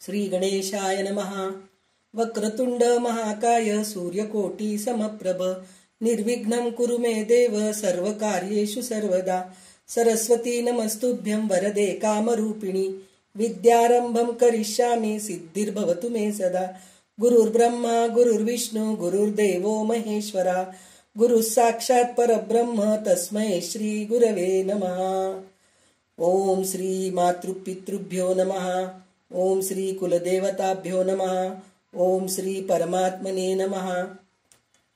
श्री गणेशाय नमः। वक्रतुंड महाकाय सूर्यकोटी समप्रभ निर्विघ्नं कुरु मे देव सर्वकार्येषु सर्वदा। सरस्वती नमस्तुभ्यं वरदे कामरूपिणी विद्यारंभं करिष्यामि सिद्धिर्भवतु मे सदा। गुरुर्ब्रह्मा गुरुर्विष्णु गुरुर्देवो महेश्वरा गुरुः साक्षात् परब्रह्म तस्मै श्री गुरवे नमः। ओम श्री मातृपितृभ्यो नमः। ओम श्री कुलदेवताभ्यो नमः। ओम श्री परमात्मने नमः।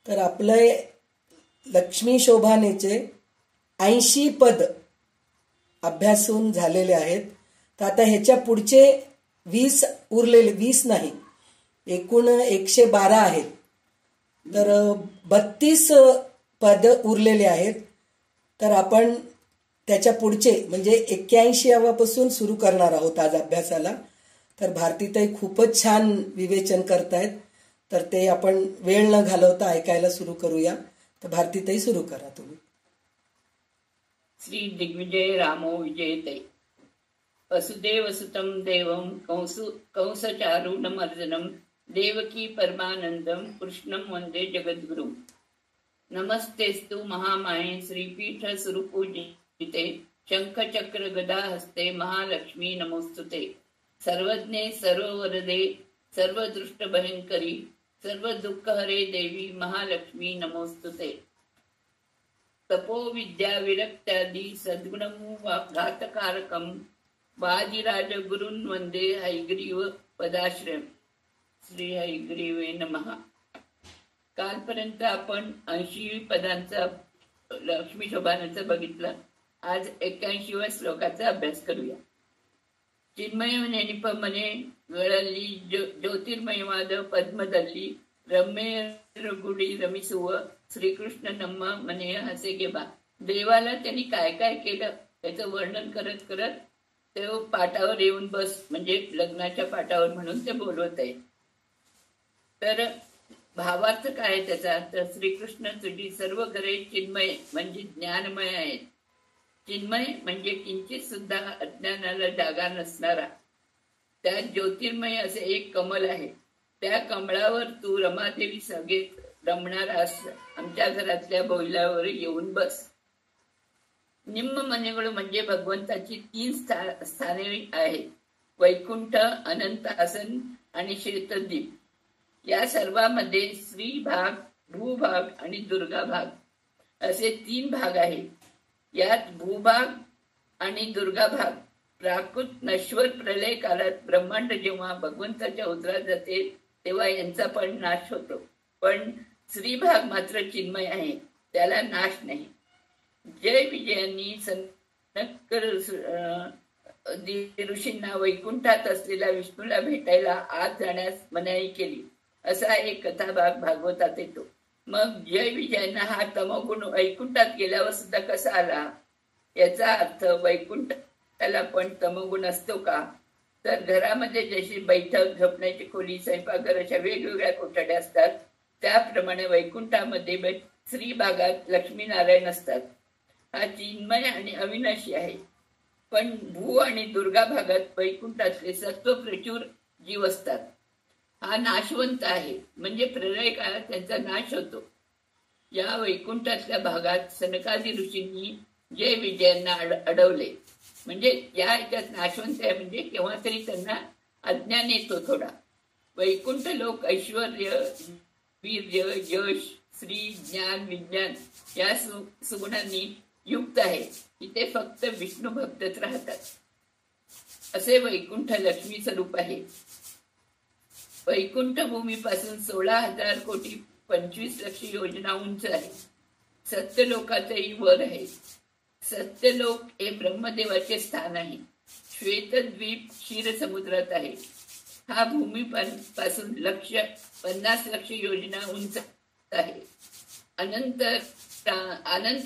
तर आपले लक्ष्मी शोभानेचे 80 पद अभ्यासून झालेले आहेत। तर आता ह्याच्या पुढचे 20 उरलेले 20 नाही, एकूण 112 आहेत। तर 32 पद उरलेले आहेत। तर आपण त्याच्या पुढचे म्हणजे 81 पासून सुरू करणार आहोत आज अभ्यासाला। तर भारतीताई खूपच छान विवेचन करतायत, तर ते आपण वेळ न घालवता ऐकायला सुरू करूया। तर भारतीताई सुरू करा तुम्ही। श्री दिग्विजय रामो विजयते वसुदेव सुतं देवं कंसचारूणमर्दनं देवकी परमानंदं कृष्णं वंदे जगद्गुरुं। नमस्तेस्तु महामाये श्रीपीठ सुरपूजिते शंखचक्र गदा हस्ते महालक्ष्मी नमोस्तुते। सर्वज्ञे सर्ववरदे सर्वदृष्ट भयंकरी सर्व दुःख हरे देवी महालक्ष्मी नमोस्तुते। तपो विद्या विरक्त्यादि सद्गुणमु घातकारकं वाजिराज गुरुन् वंदे हयग्रीव पदाश्रयं। श्री हयग्रीवे नमः। कालपर्यंत आपण 80 पदांचा लक्ष्मी शोभानाचा बघितलं। आज 81व्या श्लोकाचा अभ्यास करूया। चिन्मय नेनिपमने गळली ज्योतिर्मयवाद पद्मदल्ली रम्य गुडी रमिसुव श्रीकृष्ण नम्म मने हसे गेबा। देवाला त्यांनी काय काय केलं त्याचं वर्णन करत करत ते पाटावर येऊन बस म्हणजे लग्नाच्या पाटावर म्हणून ते बोलवत आहे। तर भावार्थ काय त्याचा, तर श्रीकृष्ण तुझी सर्व घरे चिन्मय म्हणजे ज्ञानमय आहेत। चिन्मय म्हणजे किंचित सुद्धा अज्ञानाला जागा नसणारा। त्यात ज्योतिर्मय असे एक कमल आहे। त्या कमळावर तू रमादेवी सगळेत रमणारा आमच्या घरातल्या बोल्यावर येऊन बस। निम्म मनेगळ म्हणजे भगवंताची 3 स्थाने आहेत, वैकुंठ, अनंत आसन आणि श्वेतद्वीप। या सर्वांमध्ये श्री भाग, भूभाग आणि दुर्गा भाग असे 3 भाग आहेत। यात भूभाग आणि दुर्गा भाग प्राकृत नश्वर प्रलय काळात ब्रह्मांड जेव्हा भगवंताच्या उदरात जाते तेव्हा यांचा पण नाश होतो, पण श्री भाग मात्र चिन्मय आहे, त्याला नाश नाही। जय विजयांनी सनकर ऋषींना वैकुंठात असलेल्या विष्णूला भेटायला आत जाण्यास मनाई केली असा एक कथाभाग भागवतात येतो। मग जय विजयांना हा तमोगुण वैकुंठात गेल्यावर सुद्धा कसा आला, याचा अर्थ वैकुंठाला पण तमोगुण असतो का? तर घरामध्ये जशी बैठक, झोपण्याची खोली, स्वयंपाकघर अशा वेगवेगळ्या कोठड्या असतात, त्याप्रमाणे वैकुंठामध्ये श्री भागात लक्ष्मीनारायण असतात। हा चिन्मय आणि अविनाशी आहे। पण भू आणि दुर्गा भागात वैकुंठातले सत्व प्रचूर जीव असतात। हा नाशवंत आहे, म्हणजे प्रलय काळात त्यांचा नाश होतो। या वैकुंठातल्या भागात सनकादी ऋषींनी जय विजयांना अडवले, म्हणजे या ह्याच्यात नाशवंत आहे म्हणजे केव्हा तरी त्यांना अज्ञान येतो थोडा। वैकुंठ लोक ऐश्वर्य, वीर्य, यश, श्री, ज्ञान, विज्ञान या सुगुणांनी युक्त आहे। इथे फक्त विष्णू भक्तच राहतात। असे वैकुंठ लक्ष्मी स्वरूप आहे। वैकुंठ भूमीपासून 16,000 कोटी 25 लक्ष योजना उंच आहे। सत्यलोकाचंही वर आहे। सत्यलोक हे ब्रह्मदेवाचे स्थान आहे। श्वेतद्वीप क्षीर समुद्रात आहे। हा भूमीपासून 50 लक्ष योजना उंच आहे। अनंत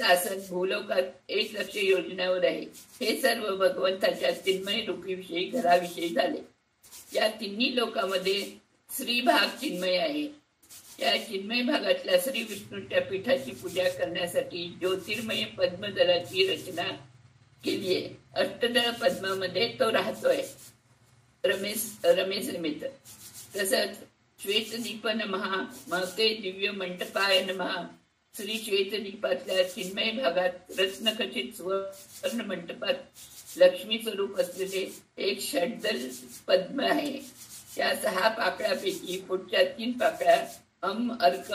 आसन भूलोकात 1 लक्ष योजनावर आहे। हे सर्व भगवंताच्या चिन्मय रूपीविषयी घराविषयी झाले। या तिन्ही लोकांमध्ये श्री भाग चिन्मय आहे। या चिन्मय भागातल्या श्री विष्णूच्या पीठाची पूजा करण्यासाठी ज्योतिर्मय पद्मदलाची रचना केली आहे। अष्टदळ पद्मामध्ये तो राहतोय। रमेश रमेत. तसंच श्वेतदीप नमः, महते दिव्य मंटपाय नमः. श्री श्वेतदीपातल्या चिन्मय भागात रत्नखचित सुवर्ण मंटपात लक्ष्मी स्वरूप असलेले एक षड्दल पद्म आहे. या 6 पाकळ्यापैकी पुढच्या 3 पाकळ्या अर्क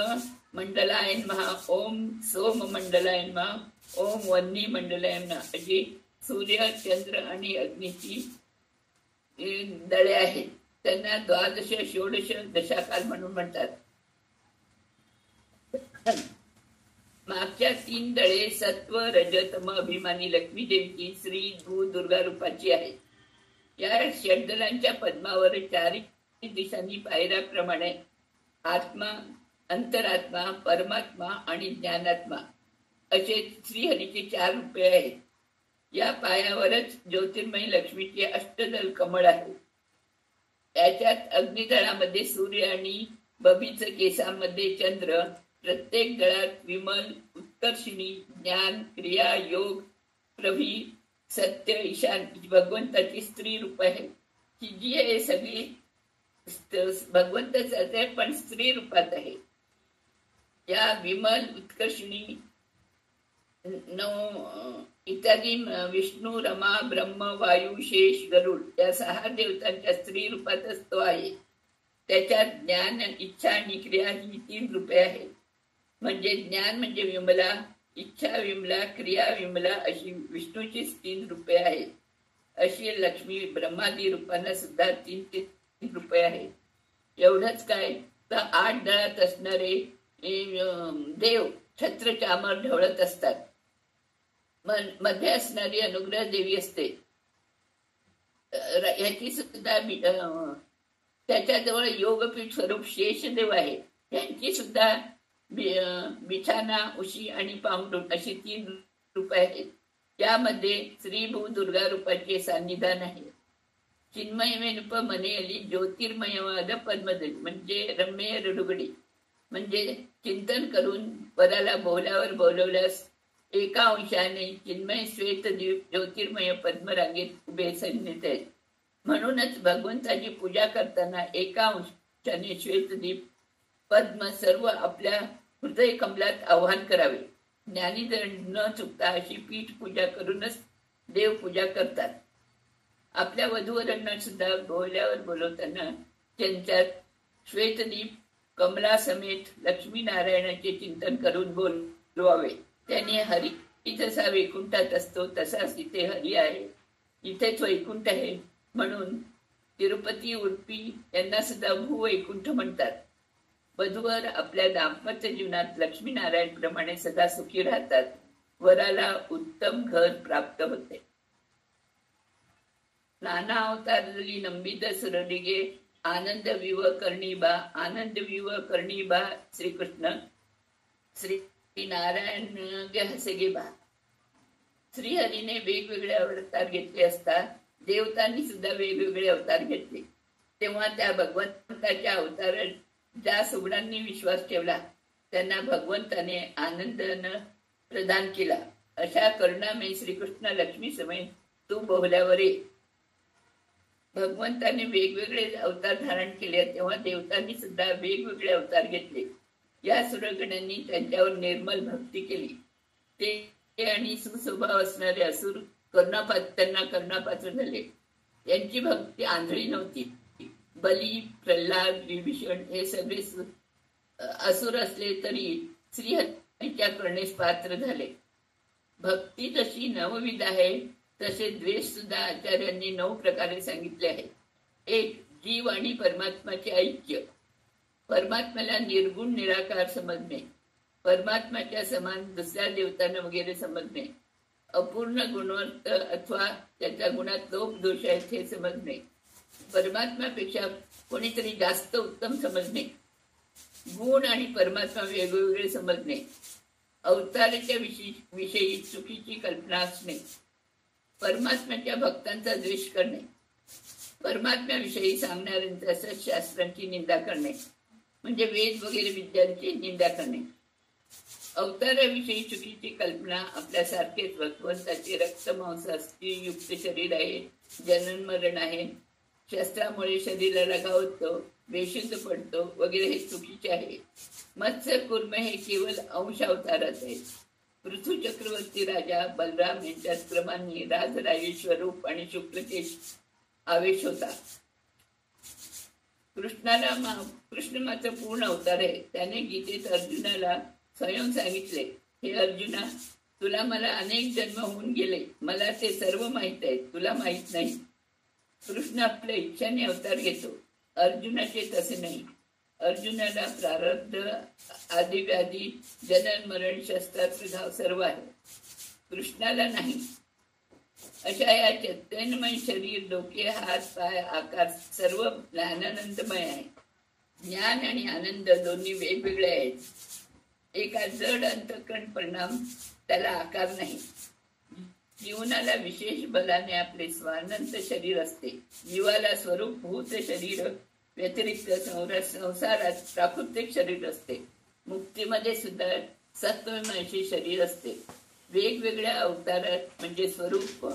मंडलाय नमः, ओम सोम मंडलाय नमः, ओम वन्नी मंडलाय नमः अशी सूर्य, चंद्र आणि अग्नीची दळे आहेत. त्यांना 12 षोडश दशाकाल म्हणून म्हणतात. मागच्या 3 दळे सत्व रज तम अभिमानी लक्ष्मी देवीची श्री भू दुर्गा रूपाची आहेत. या षड्दलांच्या पद्मावर 4 दिशांनी पायऱ्याप्रमाणे आत्मा, अंतरात्मा, परमात्मा आणि ज्ञानात्मा असे श्रीहरीचे 4 रूपे आहेत. या पायावरच ज्योतिर्मय लक्ष्मीचे अष्टदल कमळ आहे. याच्यात अग्निदळामध्ये सूर्य आणि बबीच केसांमध्ये चंद्र, प्रत्येक दळात विमल, उत्कर्षिणी, ज्ञान, क्रिया, योग, प्रभी, सत्य, ईशान भगवंताची स्त्री रूप आहे. की जी आहे सगळी भगवंतच आहे पण स्त्री रूपात आहे. या विमल, उत्कर्षिणी इत्यादी विष्णू, रमा, ब्रह्म, वायू, शेष, गरुड या 6 देवतांच्या स्त्री रूपातच तो आहे. त्याच्यात ज्ञान, इच्छा आणि क्रिया ही 3 रूपे आहेत. म्हणजे ज्ञान म्हणजे विमला, इच्छा विमला, क्रिया विमला अशी विष्णूची 3 रूपे आहेत. अशी लक्ष्मी ब्रह्मादी रूपांना सुद्धा 3 रूपे आहेत. एवढंच काय तर 8 दळात असणारे देव छत्र चामर ढवळत असतात. मध्ये असणारी अनुग्रह देवी असते. ह्याची सुद्धा त्याच्याजवळ योगपीठ स्वरूप शेषदेव आहे. यांची सुद्धा बिछाना, उशी आणि पांगडून अशी 3 रूपे आहेत. त्यामध्ये श्री भू दुर्गा रूपाचे सान्निधान आहे. चिन्मय मेनुप मनेली ज्योतिर्मयवाद पद्मदेव म्हणजे रम्य रडुगडी. म्हणजे चिंतन करून वराला बोलावर बोलवल्यास एका अंशाने चिन्मय श्वेतदीप ज्योतिर्मय पद्मरांगेत उभे सन्निध आहेत. म्हणूनच भगवंताची पूजा करताना एका अंशाने श्वेतदीप पद्म सर्व आपल्या हृदय कमलात आवाहन करावे. ज्ञानीजन न चुकता अशी पीठ पूजा करूनच देव पूजा करतात. आपल्या वधूवरांना सुद्धा बोहल्यावर बोलवताना त्यांच्यात श्वेतदीप कमला समेत लक्ष्मीनारायणाचे चिंतन करून बोलवावे. त्याने हरी जसा वैकुंठात असतो तसाच इथे हरी आहे, इथेच वैकुंठ आहे. म्हणून तिरुपती, उडपी यांना सुद्धा भूवैकुंठ म्हणतात. वधूवर आपल्या दाम्पत्य जीवनात लक्ष्मीनारायण प्रमाणे सदा सुखी राहतात. वराला उत्तम घर प्राप्त होते. नाना अवतारली नंबित सुरलिगे आनंद विव कर्णीबा, आनंद विव कर्णीबा श्रीकृष्ण श्री नारायण हसगे बा. श्रीहरीने वेगवेगळे अवतार घेतले असता देवतांनी सुद्धा वेगवेगळे अवतार घेतले. तेव्हा त्या भगवंताच्या अवतार ज्या सुगुणांनी विश्वास ठेवला त्यांना भगवंताने आनंदानं प्रदान केला. अशा करुणामय श्रीकृष्ण लक्ष्मी समेत तू बोहल्यावर ये. भगवंताने वेगवेगळे अवतार धारण केले तेव्हा देवतांनी सुद्धा वेगवेगळे अवतार घेतले. या सुरगणांनी त्यांच्यावर निर्मल भक्ती केली. ते आणि सुस्वभाव असणारे असुर त्यांना करुणापात्र झाले. यांची भक्ती आंधळी नव्हती. बली, प्रल्हाद, विभीषण हे सगळे असुर असले तरी श्रीहरीच्या करुणेस पात्र झाले. भक्ती जशी नवविध आहे तसे द्वेष सुद्धा आचार्यांनी 9 प्रकारे सांगितले आहे. 1. जीव आणि परमात्माचे ऐक्य. परमात्म्याला निर्गुण निराकार समजणे, परमात्म्याच्या समान दुसऱ्या देवतांना वगैरे समजणे, अपूर्ण गुणवंत अथवा त्याच्या गुणात लोप दोष आहेत हे समजणे, परमात्म्यापेक्षा कोणीतरी जास्त उत्तम समजणे, गुण आणि परमात्मा वेगवेगळे समजणे, अवताराच्या विषयी चुकीची कल्पना असणे, परमात्म्याच्या भक्तांचा द्वेष करणे, परमात्म्याविषयी सांगणाऱ्यांच्या सत्शास्त्रांची निंदा करणे म्हणजे वेद वगैरे विद्यांची निंदा करणे, अवताराविषयी चुकीची कल्पना आपल्यासारखेच भगवंताचे रक्त मांसाची युक्त शरीर आहे, जनन मरण आहे, शस्त्रामुळे शरीराला गावतो, बेशुद्ध पडतो वगैरे हे चुकीचे आहे. मत्स्य कुर्म हे केवळ अंश अवतारात आहेत. पृथ्वी चक्रवर्ती राजा बलराम यांच्या क्रमाने राजराजेश्वर रूप आणि शुक्लकेश आवेश होता. कृष्ण मात्र पूर्ण अवतार आहे. त्याने गीतेत अर्जुनाला स्वयं सांगितले, हे अर्जुना, तुला मला अनेक जन्म होऊन गेले, मला ते सर्व माहित आहे, तुला माहित नाही. कृष्ण आपल्या इच्छाने अवतार घेतो. अर्जुनाचे तसे नाही. अर्जुनाला प्रारब्ध, आदिव्याधी, जनन मरण, शस्त्रास्त्र घाव सर्व आहे. कृष्णाला नाही. अशा या चैतन्यमय शरीर, डोके, हात, पाय, आकार सर्व ज्ञानानंदमय आहे. ज्ञान आणि आनंद दोन्ही वेगवेगळे आहेत. एका जड अंतःकरण परिणाम त्याला आकार नाही. जीवनाला विशेष बलाने आपले स्वानंत शरीर असते. जीवाला स्वरूपभूत शरीर व्यतिरिक्त संसारात प्राकृतिक शरीर असते. मुक्तीमध्ये सुद्धा सत्वमय शरीर असते. वेगवेगळ्या अवतारात म्हणजे स्वरूप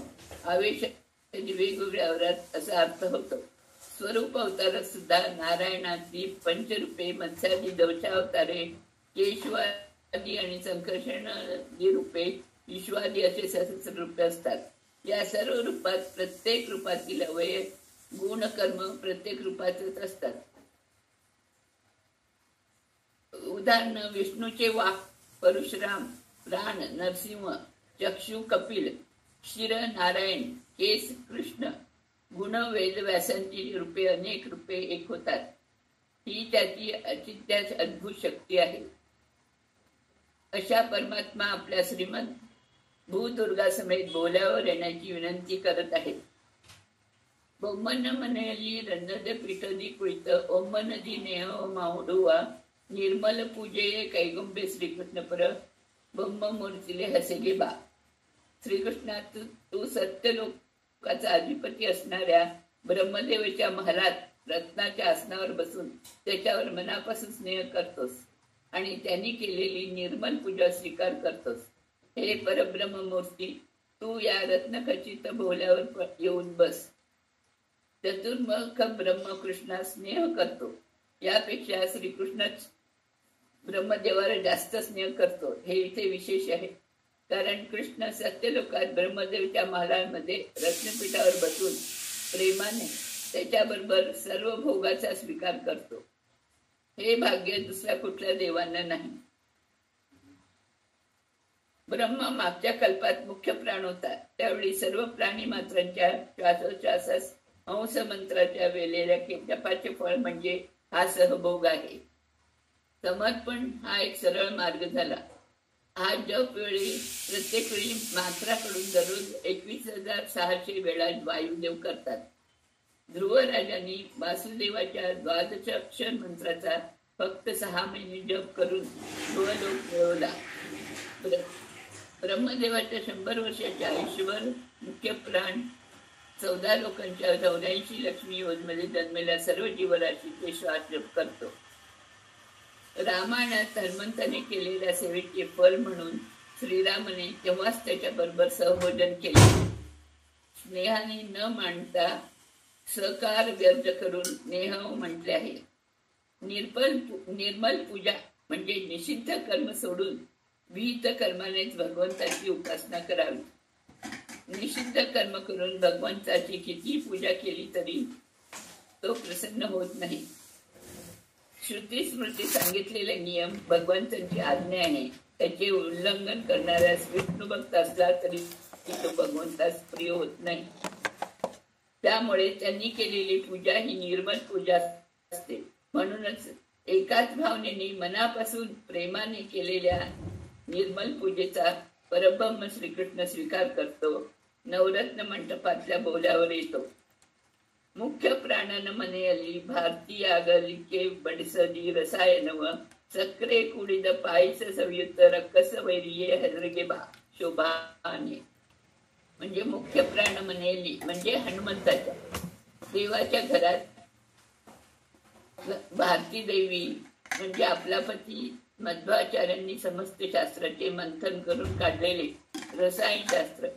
आवेश वेगवेगळ्या अवतारात असा अर्थ होतो. स्वरूप अवतारात सुद्धा नारायणाची पंचरूपे, मत्स्यादी दशावतारे, केशवादी आणि संकर्षणादी रूपे, विश्वादी असे सहस्र रूपे असतात. या सर्व रूपात प्रत्येक रूपातील अवयव, गुण, कर्म प्रत्येक रूपातच असतात. उदाहरण, विष्णूचे वाक परशुराम, प्राण नरसिंह, चक्षु कपिल, शिर नारायण, केस कृष्ण, गुण वेदव्यासांची रूपे अनेक रूपे एक होतात. ही त्याची अचिंत्य अद्भुत शक्ती आहे. अशा परमात्मा आपल्या श्रीमंत भूदुर्गा समेत बोल्यावर येण्याची विनंती करत आहेत. बొమ్మన ಮನೆಯಲ್ಲಿ ರನ್ನದ ಪೀಠದಿ ಕುಳಿತ ಒಮ್ಮನದಿ ನೇಹ ಮಾಡುವ ನಿರ್ಮಲ ಪೂಜೆಯೇ ಕೈಗೊಂಬೆ ಶ್ರೀಕೃಷ್ಣಪರ ब्रह्ममूर्तीले हसेगे बा. श्रीकृष्णा, तू सत्य लोकाचा अधिपती असणाऱ्या ब्रह्मदेवाच्या महालात रत्नाच्या आसनावर बसून त्याच्यावर मनापासून स्नेह करतोस आणि त्यांनी केलेली निर्मल पूजा स्वीकार करतोस. हे परब्रह्ममूर्ती, तू या रत्नखचित बोल्यावर येऊन बस. चतुर्मुख ब्रह्म कृष्णा स्नेह करतो. यापेक्षा श्रीकृष्णच ब्रह्मदेवाला जास्त स्नेह करतो. हे इथे विशेष आहे. कारण कृष्ण सत्यलोकात ब्रह्मदेवच्या महालांमध्ये रत्नपीठावर बसून प्रेमाने त्याच्याबरोबर सर्व भोगाचा स्वीकार करतो. हे भाग्य दुसऱ्या कुठल्या देवांना नाही. ब्रह्म मागच्या कल्पात मुख्य प्राण होता. त्यावेळी सर्व प्राणी मात्रांच्या श्वासोच्छ्वासास हंस मंत्राच्या वेलेल्या जपाचे फळ म्हणजे हा सहभोग आहे. समर्पण हा एक सरळ मार्ग झाला. हा जप वेळी प्रत्येक वेळी मात्राकडून दररोज 21,600 वेळा वायुदेव करतात. ध्रुवराजांनी वासुदेवाच्या द्वादशाक्षर मंत्राचा फक्त 6 महिने जप करून ध्रुवलोक मिळवला. ब्रह्मदेवाच्या 100 वर्षाच्या आयुष्यभर मुख्य प्राण 14 लोकांच्या 84 लक्ष्मी योजमध्ये जन्मलेल्या सर्व जीवराशीचे श्वास जप करतो. रामायणात हनुमंताने केलेल्या सेवेचे फल म्हणून श्रीरामाने तेव्हाच त्याच्या बरोबर सहभोजन केले. स्नेहाने न मांडता सकार व्यर्थ करून नेह म्हटले आहे. निर्मल पूजा म्हणजे निषिद्ध कर्म सोडून विहित कर्मानेच भगवंताची उपासना करावी. निषिद्ध कर्म करून भगवंताची किती पूजा केली तरी तो प्रसन्न होत नाही. श्रुती स्मृती सांगितलेले नियम भगवंतांची आज्ञा आहे. त्याचे उल्लंघन करणाऱ्यास विष्णू भक्त असला तरी तो भगवंतास प्रिय होत नाही. त्यामुळे त्यांनी केलेली पूजा ही निर्मल पूजा असते. म्हणूनच एकाच भावनेने मनापासून प्रेमाने केलेल्या निर्मल पूजेचा परब्रह्म श्रीकृष्ण स्वीकार करतो. नवरत्न मंडपातल्या बोल्यावर येतो. मुख्य प्राणन मನೆಯಲ್ಲಿ ಭಾರತೀಯಾಗಲಿಕ್ಕೆ ಬಡಿಸದಿ ರಸಾಯನವ ಸಕ್ಕರೆ ಕುಡಿದ ಪಾಯಸ ಸವಿಯುತ್ತ ರಕ್ಕಸ ವೈರಿಯೇ ಹೆದರಿಗೆ ಬಾ शोभाने. म्हणजे मुख्य प्राण मनेली म्हणजे हनुमंताच्या देवाच्या घरात भारती देवी म्हणजे आपला पती मध्वाचार्यांनी समस्त शास्त्राचे मंथन करून काढलेले रसायनशास्त्र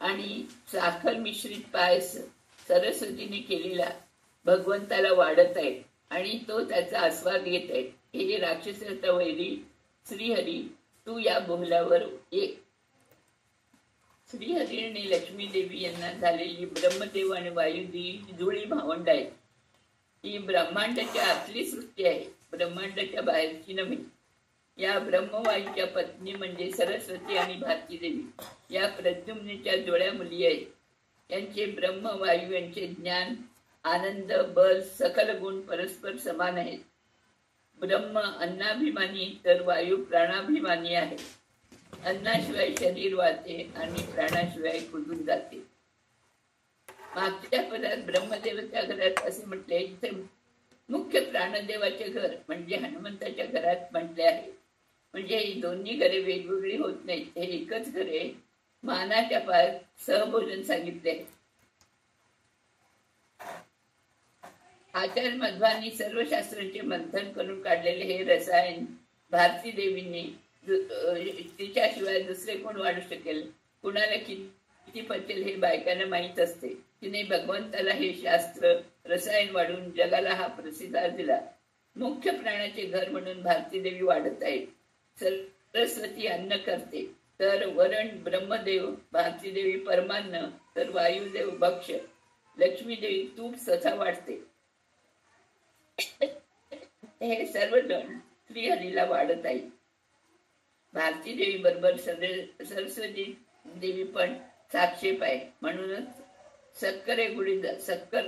आणि साखर मिश्रित पायस सरस्वतीने केलेला भगवंताला वाढत आहे आणि तो त्याचा आस्वाद घेत आहे. हे राक्षसाचा वैरी श्रीहरी, तू या बोहल्यावर ये. श्रीहरी आणि लक्ष्मी देवी यांना झालेली ब्रह्मदेव आणि वायुदेवी जुळी भावंड आहेत. ही ब्रह्मांडाच्या आतली सृष्टी आहे, ब्रह्मांडाच्या बाहेरची नव्हे. या ब्रह्मवायूच्या पत्नी म्हणजे सरस्वती आणि भारती देवी या प्रद्युम्नेच्या जोड्या मुली आहेत. यांचे ब्रह्म वायू यांचे ज्ञान, आनंद, बल, सकल गुण परस्पर समान आहेत. ब्रह्म अन्नाभिमानी तर वायू प्राणाभिमानी आहे. अन्नाशिवाय शरीर वाहते आणि प्राणाशिवाय कुजून जाते. मागच्या पदात ब्रह्मदेवाच्या घरात असे म्हटले, इथे मुख्य प्राणदेवाचे घर म्हणजे हनुमंताच्या घरात म्हटले आहे. म्हणजे ही दोन्ही घरे वेगवेगळी होत नाहीत, हे एकच घरे मानाच्या पायात सहभोजन सांगितले आहे. आचार्य मध्वांनी सर्व शास्त्रांचे मंथन करून काढलेले हे रसायन भारती देवींनी तिच्याशिवाय दुसरे कोण वाढू शकेल, कुणाला किती पचेल हे बायकांना माहीत असते. तिने भगवंताला हे शास्त्र रसायन वाढून जगाला हा प्रतिसाद दिला. मुख्य प्राणाचे घर म्हणून भारती देवी वाढत आहे. सरस्वती अन्न करते तर वरण ब्रह्मदेव, भारती देवी परमान्न तर वायुदेव भक्ष, लक्ष्मी देवी तूप सथा वाढते. हे सर्वजण श्रीहरीला वाढत आहे. भारती देवी बरोबर सरस्वती देवी पण साक्षेप आहे. म्हणूनच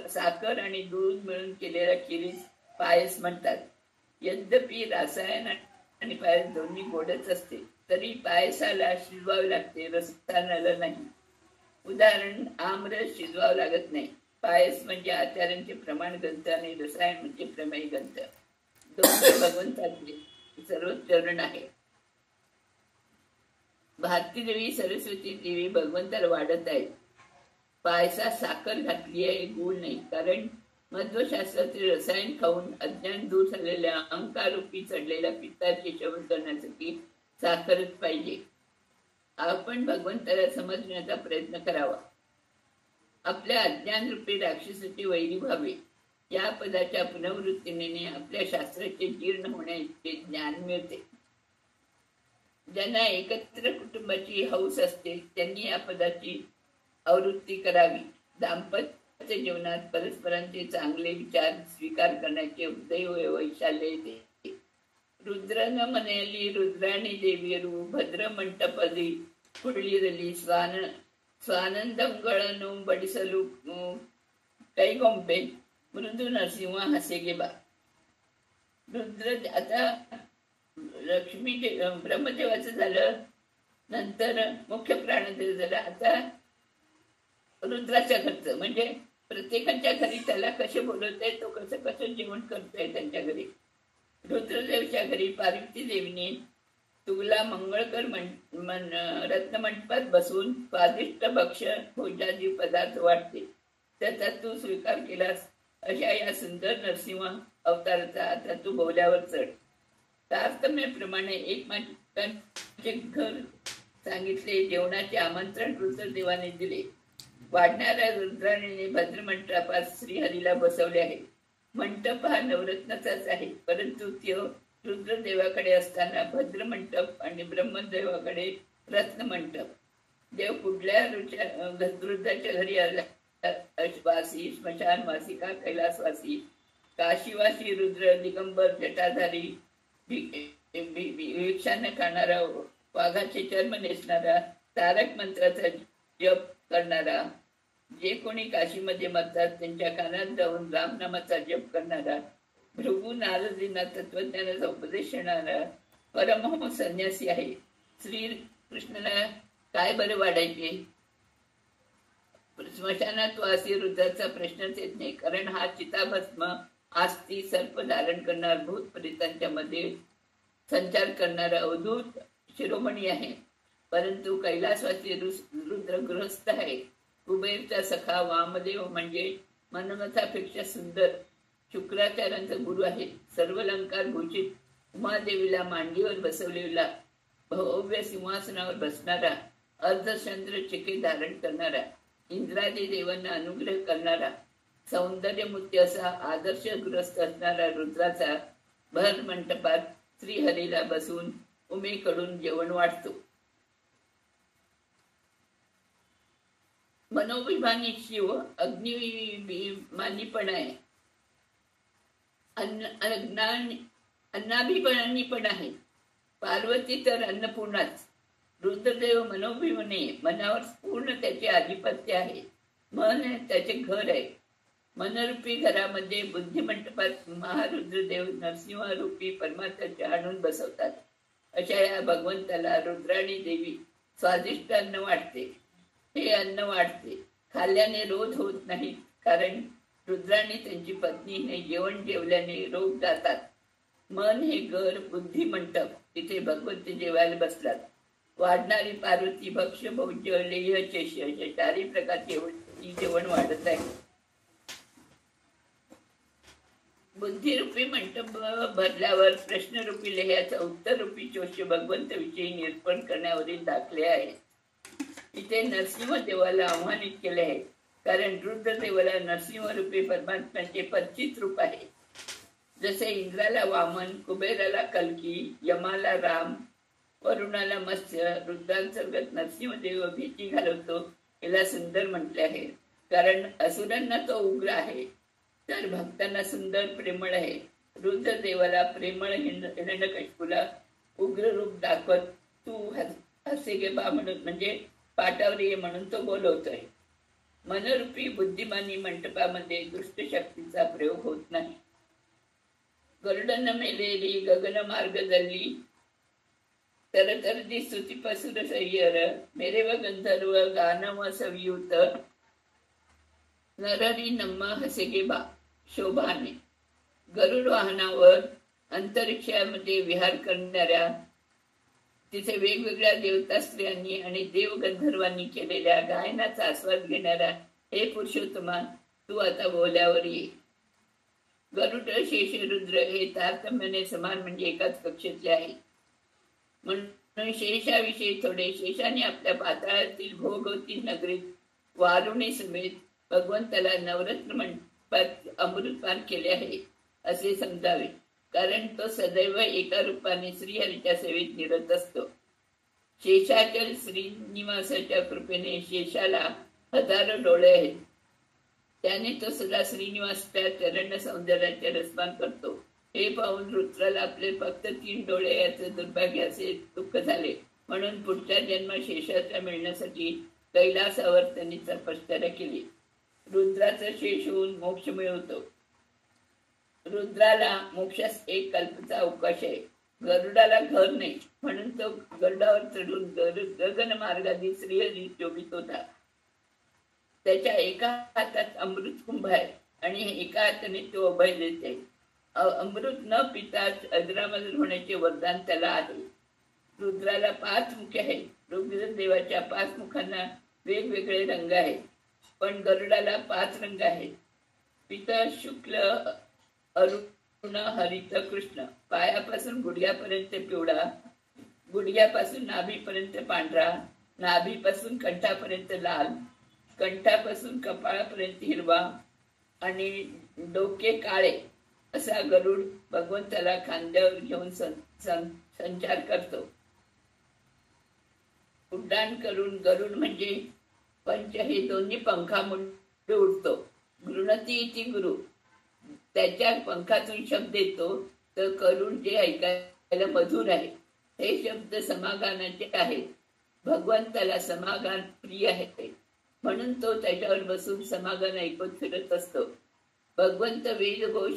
साखर आणि दूध मिळून केलेल्या खिरीस पायस म्हणतात. यद्यपि रसायन आणि पायस दोन्ही गोडच असते, तरी पायसाला शिजवावे लागते, रसायनाला नाही. उदाहरण, आमरस शिजवावं लागत नाही. पायस म्हणजे आचार्यांचे प्रमाण ग्रंथ आणि रसायन म्हणजे प्रमेय ग्रंथ. दोन्ही भगवंताचे सर्वोच्च चरण आहे. भारती देवी, सरस्वती देवी भगवंताला वाढत आहेत. पायसात साखर घातली आहे, गुळ नाही. कारण मध्वशास्त्राचे रसायन खाऊन अज्ञान दूर झालेल्या अहंकारूपी चढलेल्या पित्ताचे शमन करण्यासाठी साखरच पाहिजे. आपण भगवंताला समजण्याचा प्रयत्न करावा. आपल्या अज्ञानरूपी राक्षसाचे वैरी व्हावे. या पदाच्या पुनर्वृत्तीने आपल्या शास्त्राचे जीर्ण होण्याचे ज्ञान मिळते. ज्यांना एकत्र कुटुंबाची हौस असते त्यांनी या पदाची आवृत्ती करावी. दाम्पत्य जीवनात परस्परांचे चांगले विचार स्वीकार करण्याचे हृदय वैशाल्य येते. रुद्र न म्हणेली रुद्राणी देवीरू, भद्र मंटपदी कुडलिरली स्वानंदंगळनु बडिसलू कैगोंबे मृदू नरसिंह हसे गेबा. रुद्र आता लक्ष्मी ब्रह्मदेवाचं झालं, नंतर मुख्य प्राणदेव झालं, आता रुद्राच्या घरचं. म्हणजे प्रत्येकाच्या घरी त्याला कसे बोलवत आहे, तो कसं जेवण करतोय त्यांच्या घरी. रुद्रदेवच्या घरी पार्वती देवीने तुला मंगळकर रत्नमंडपात बसून स्वादिष्ट भक्ष भोजादी पदार्थ वाटते, त्याचा तू स्वीकार केलास. अशा या सुंदर नरसिंह अवताराचा आता तू बोल्यावर चढ. तारतम्याप्रमाणे एकमेकांचे घर सांगितले. जेवणाचे आमंत्रण रुद्रदेवाने दिले. वाढणाऱ्या रुद्राणीने भद्रमंडपात श्रीहरीला बसवले आहे. मंडप हा नवरत्नाचाच आहे, परंतु तो रुद्रदेवाकडे असताना भद्रमंडप आणि ब्रह्मदेवाकडे रत्नमंडप. देव कुठल्या रुद्राच्या घरी आला, वासी, स्मशानवासी का कैलासवासी, काशीवासी रुद्र, दिगंबर जटाधारी, भिक्षाने खाणारा, वाघाचे चर्म नेसणारा, तारक मंत्राचा जप करणारा, जे कोणी काशीमध्ये मरतात त्यांच्या कानात जाऊन रामनामाचा जप करणारा, भृगू नारदींना तत्वज्ञानाचा उपदेश देणारा परमहंस संन्यासी आहे. श्री कृष्णाला काय बरे वाढायचे? स्मशानात वासी रुद्राचा प्रश्नच येत नाही, कारण हा चिताभस्म आस्ती सर्प धारण करणार, भूत प्रेतांच्या मध्ये संचार करणारा अवधूत शिरोमणी आहे. परंतु कैलासवासी रुद्र गृहस्थ आहे. कुबेरचा सखा वामदेव म्हणजे मनमथापेक्षा सुंदर शुक्राचार्यांचा गुरु आहे. सर्व अलंकार भूषित उमादेवीला मांडीवर बसवलेला, भव्य सिंहासनावर बसणारा, अर्धचंद्र चिके धारण करणारा, इंद्रादी देवांना अनुग्रह करणारा, सौंदर्यमूर्ती असा आदर्शग्रस्त असणारा रुद्राचा भर मंडपात श्रीहरीला बसून उमेकडून जेवण वाटतो. मनोभिमानी शिव अग्निभिमानी पण आहे, अन्नाभिमानी पण आहे. पार्वती तर अन्नपूर्णाच. रुद्रदेव मनोभिमानी, मनावर पूर्ण त्याचे आधिपत्य आहे. मन हे त्याचे घर आहे. मनरूपी घरामध्ये बुद्धिमंडपात महारुद्रदेव नरसिंहरूपी परमात्म्याचे आणून बसवतात. अशा या भगवंताला रुद्राणी देवी स्वादिष्ट अन्न वाटते. हे अन्न वाढते, खाल्ल्याने रोग होत नाही, कारण रुद्राणी त्यांची पत्नी हे जेवण जेवल्याने रोग जातात. मन हे घर, बुद्धी मंडप, तिथे भगवंत जेवायला बसतात. वाढणारी पार्वती भक्ष्य भोज्य लेह चेष्य अशा चारही प्रकारचे जेवण वाढत आहे. बुद्धिरूपी मंडप भरल्यावर प्रश्नरूपी लेह्याचा उत्तररूपी चोष्य भगवंत विषयी निरूपण करण्यावरील दाखले आहे. इथे नरसिंह देवाला आव्हानित केले आहे, कारण रुद्रदेवाला नरसिंहरूपी परमात्म्याचे परिचित रूप आहे. जसे इंद्राला वामन, कुबेराला कल्की, यमाला राम, वरुणाला मत्स्य, रुद्रांतर्गत नरसिंहदेव भीती घालवतो याला सुंदर म्हटले आहे. कारण असुरांना तो उग्र आहे, तर भक्तांना सुंदर प्रेमळ आहे. रुद्रदेवाला प्रेमळ हिरण्यकशिपूला उग्र रूप दाखवत तू हसे गे बा म्हणून, म्हणजे पाठावर ये म्हणून तो बोलवतोय. मनरूपी बुद्धिमानी मंडपामध्ये दुष्ट शक्तीचा प्रयोग होत नाही. गरुडन मेलेली गगन मार्ग जल्ली, तरतरदी स्तुतीपसुर सह्यर, मेरेव गंधर्व गानव सवियुत, नररी नम्म हसेगे बा शोभाने. गरुड वाहनावर अंतरिक्षामध्ये विहार करणाऱ्या, तिथे वेगवेगळ्या देवता स्त्रियांनी आणि देव गंधर्वांनी केलेल्या गायनाचा आस्वाद घेणारा हे पुरुषोत्तमा, तू आता बोल्यावर ये. गरुड शेष रुद्र हे तारतम्याने समान, म्हणजे एकाच कक्षेतले आहे. म्हणून शेषाविषयी थोडे. शेषाने आपल्या पाताळातील भोगवती नगरीत वारुणी समेत भगवंताला नवरत्न मंडपात अमृतपान केले आहे असे समजावे, कारण तो सदैव एका रूपाने श्रीहरीच्या सेवेत निरत असतो. शेषाचल श्रीनिवासाच्या कृपेने शेषाला हजारो डोळे आहेत. त्याने तो सदा श्रीनिवासच्या चरण सौंदर्याचे रसपान करतो. हे पाहून रुद्राला आपले फक्त 3 डोळे याचे दुर्भाग्य असे दुःख झाले. म्हणून पुढच्या जन्म शेषाच्या मिळण्यासाठी कैलासावर त्यांनी तपश्चर्या केली. रुद्राचा शेष होऊन मोक्ष मिळवतो. रुद्राला मोक्षास 1 कल्पचा अवकाश आहे. गरुडाला घर नाही, म्हणून तो गरुडावर चढून गगन मार्गाने श्रीहरी शोभित होता. त्याच्या एका हातात अमृत कुंभ आहे आणि एका हाताने तो अभय देते. अमृत न पिताच अजरामर होण्याचे वरदान त्याला आहे. रुद्राला 5 मुखे आहेत. रुद्रदेवाच्या 5 मुखांना वेगवेगळे रंग आहेत, पण गरुडाला 5 रंग आहेत. पित, शुक्ल, अरुण, हरित, कृष्ण. पायापासून गुडघ्यापर्यंत पिवळा, गुडघ्यापासून नाभीपर्यंत पांढरा, नाभीपासून कंठापर्यंत लाल, कंठापासून कपाळापर्यंत हिरवा आणि डोके काळे असा गरुड भगवंताला खांद्यावर घेऊन संचार करतो. उड्डाण करून गरुड म्हणजे पंच हे दोन्ही पंखामुळे उडतो. गृणती इति गुरु, त्याच्या पंखातून शब्द येतो. तर गरुड जे ऐकायला मधुर आहे, हे शब्द समागानाचे आहेत. भगवंताला समागान प्रिय आहे, म्हणून तो त्याच्यावर बसून समागान ऐकत फिरत असतो. भगवंत वेदघोष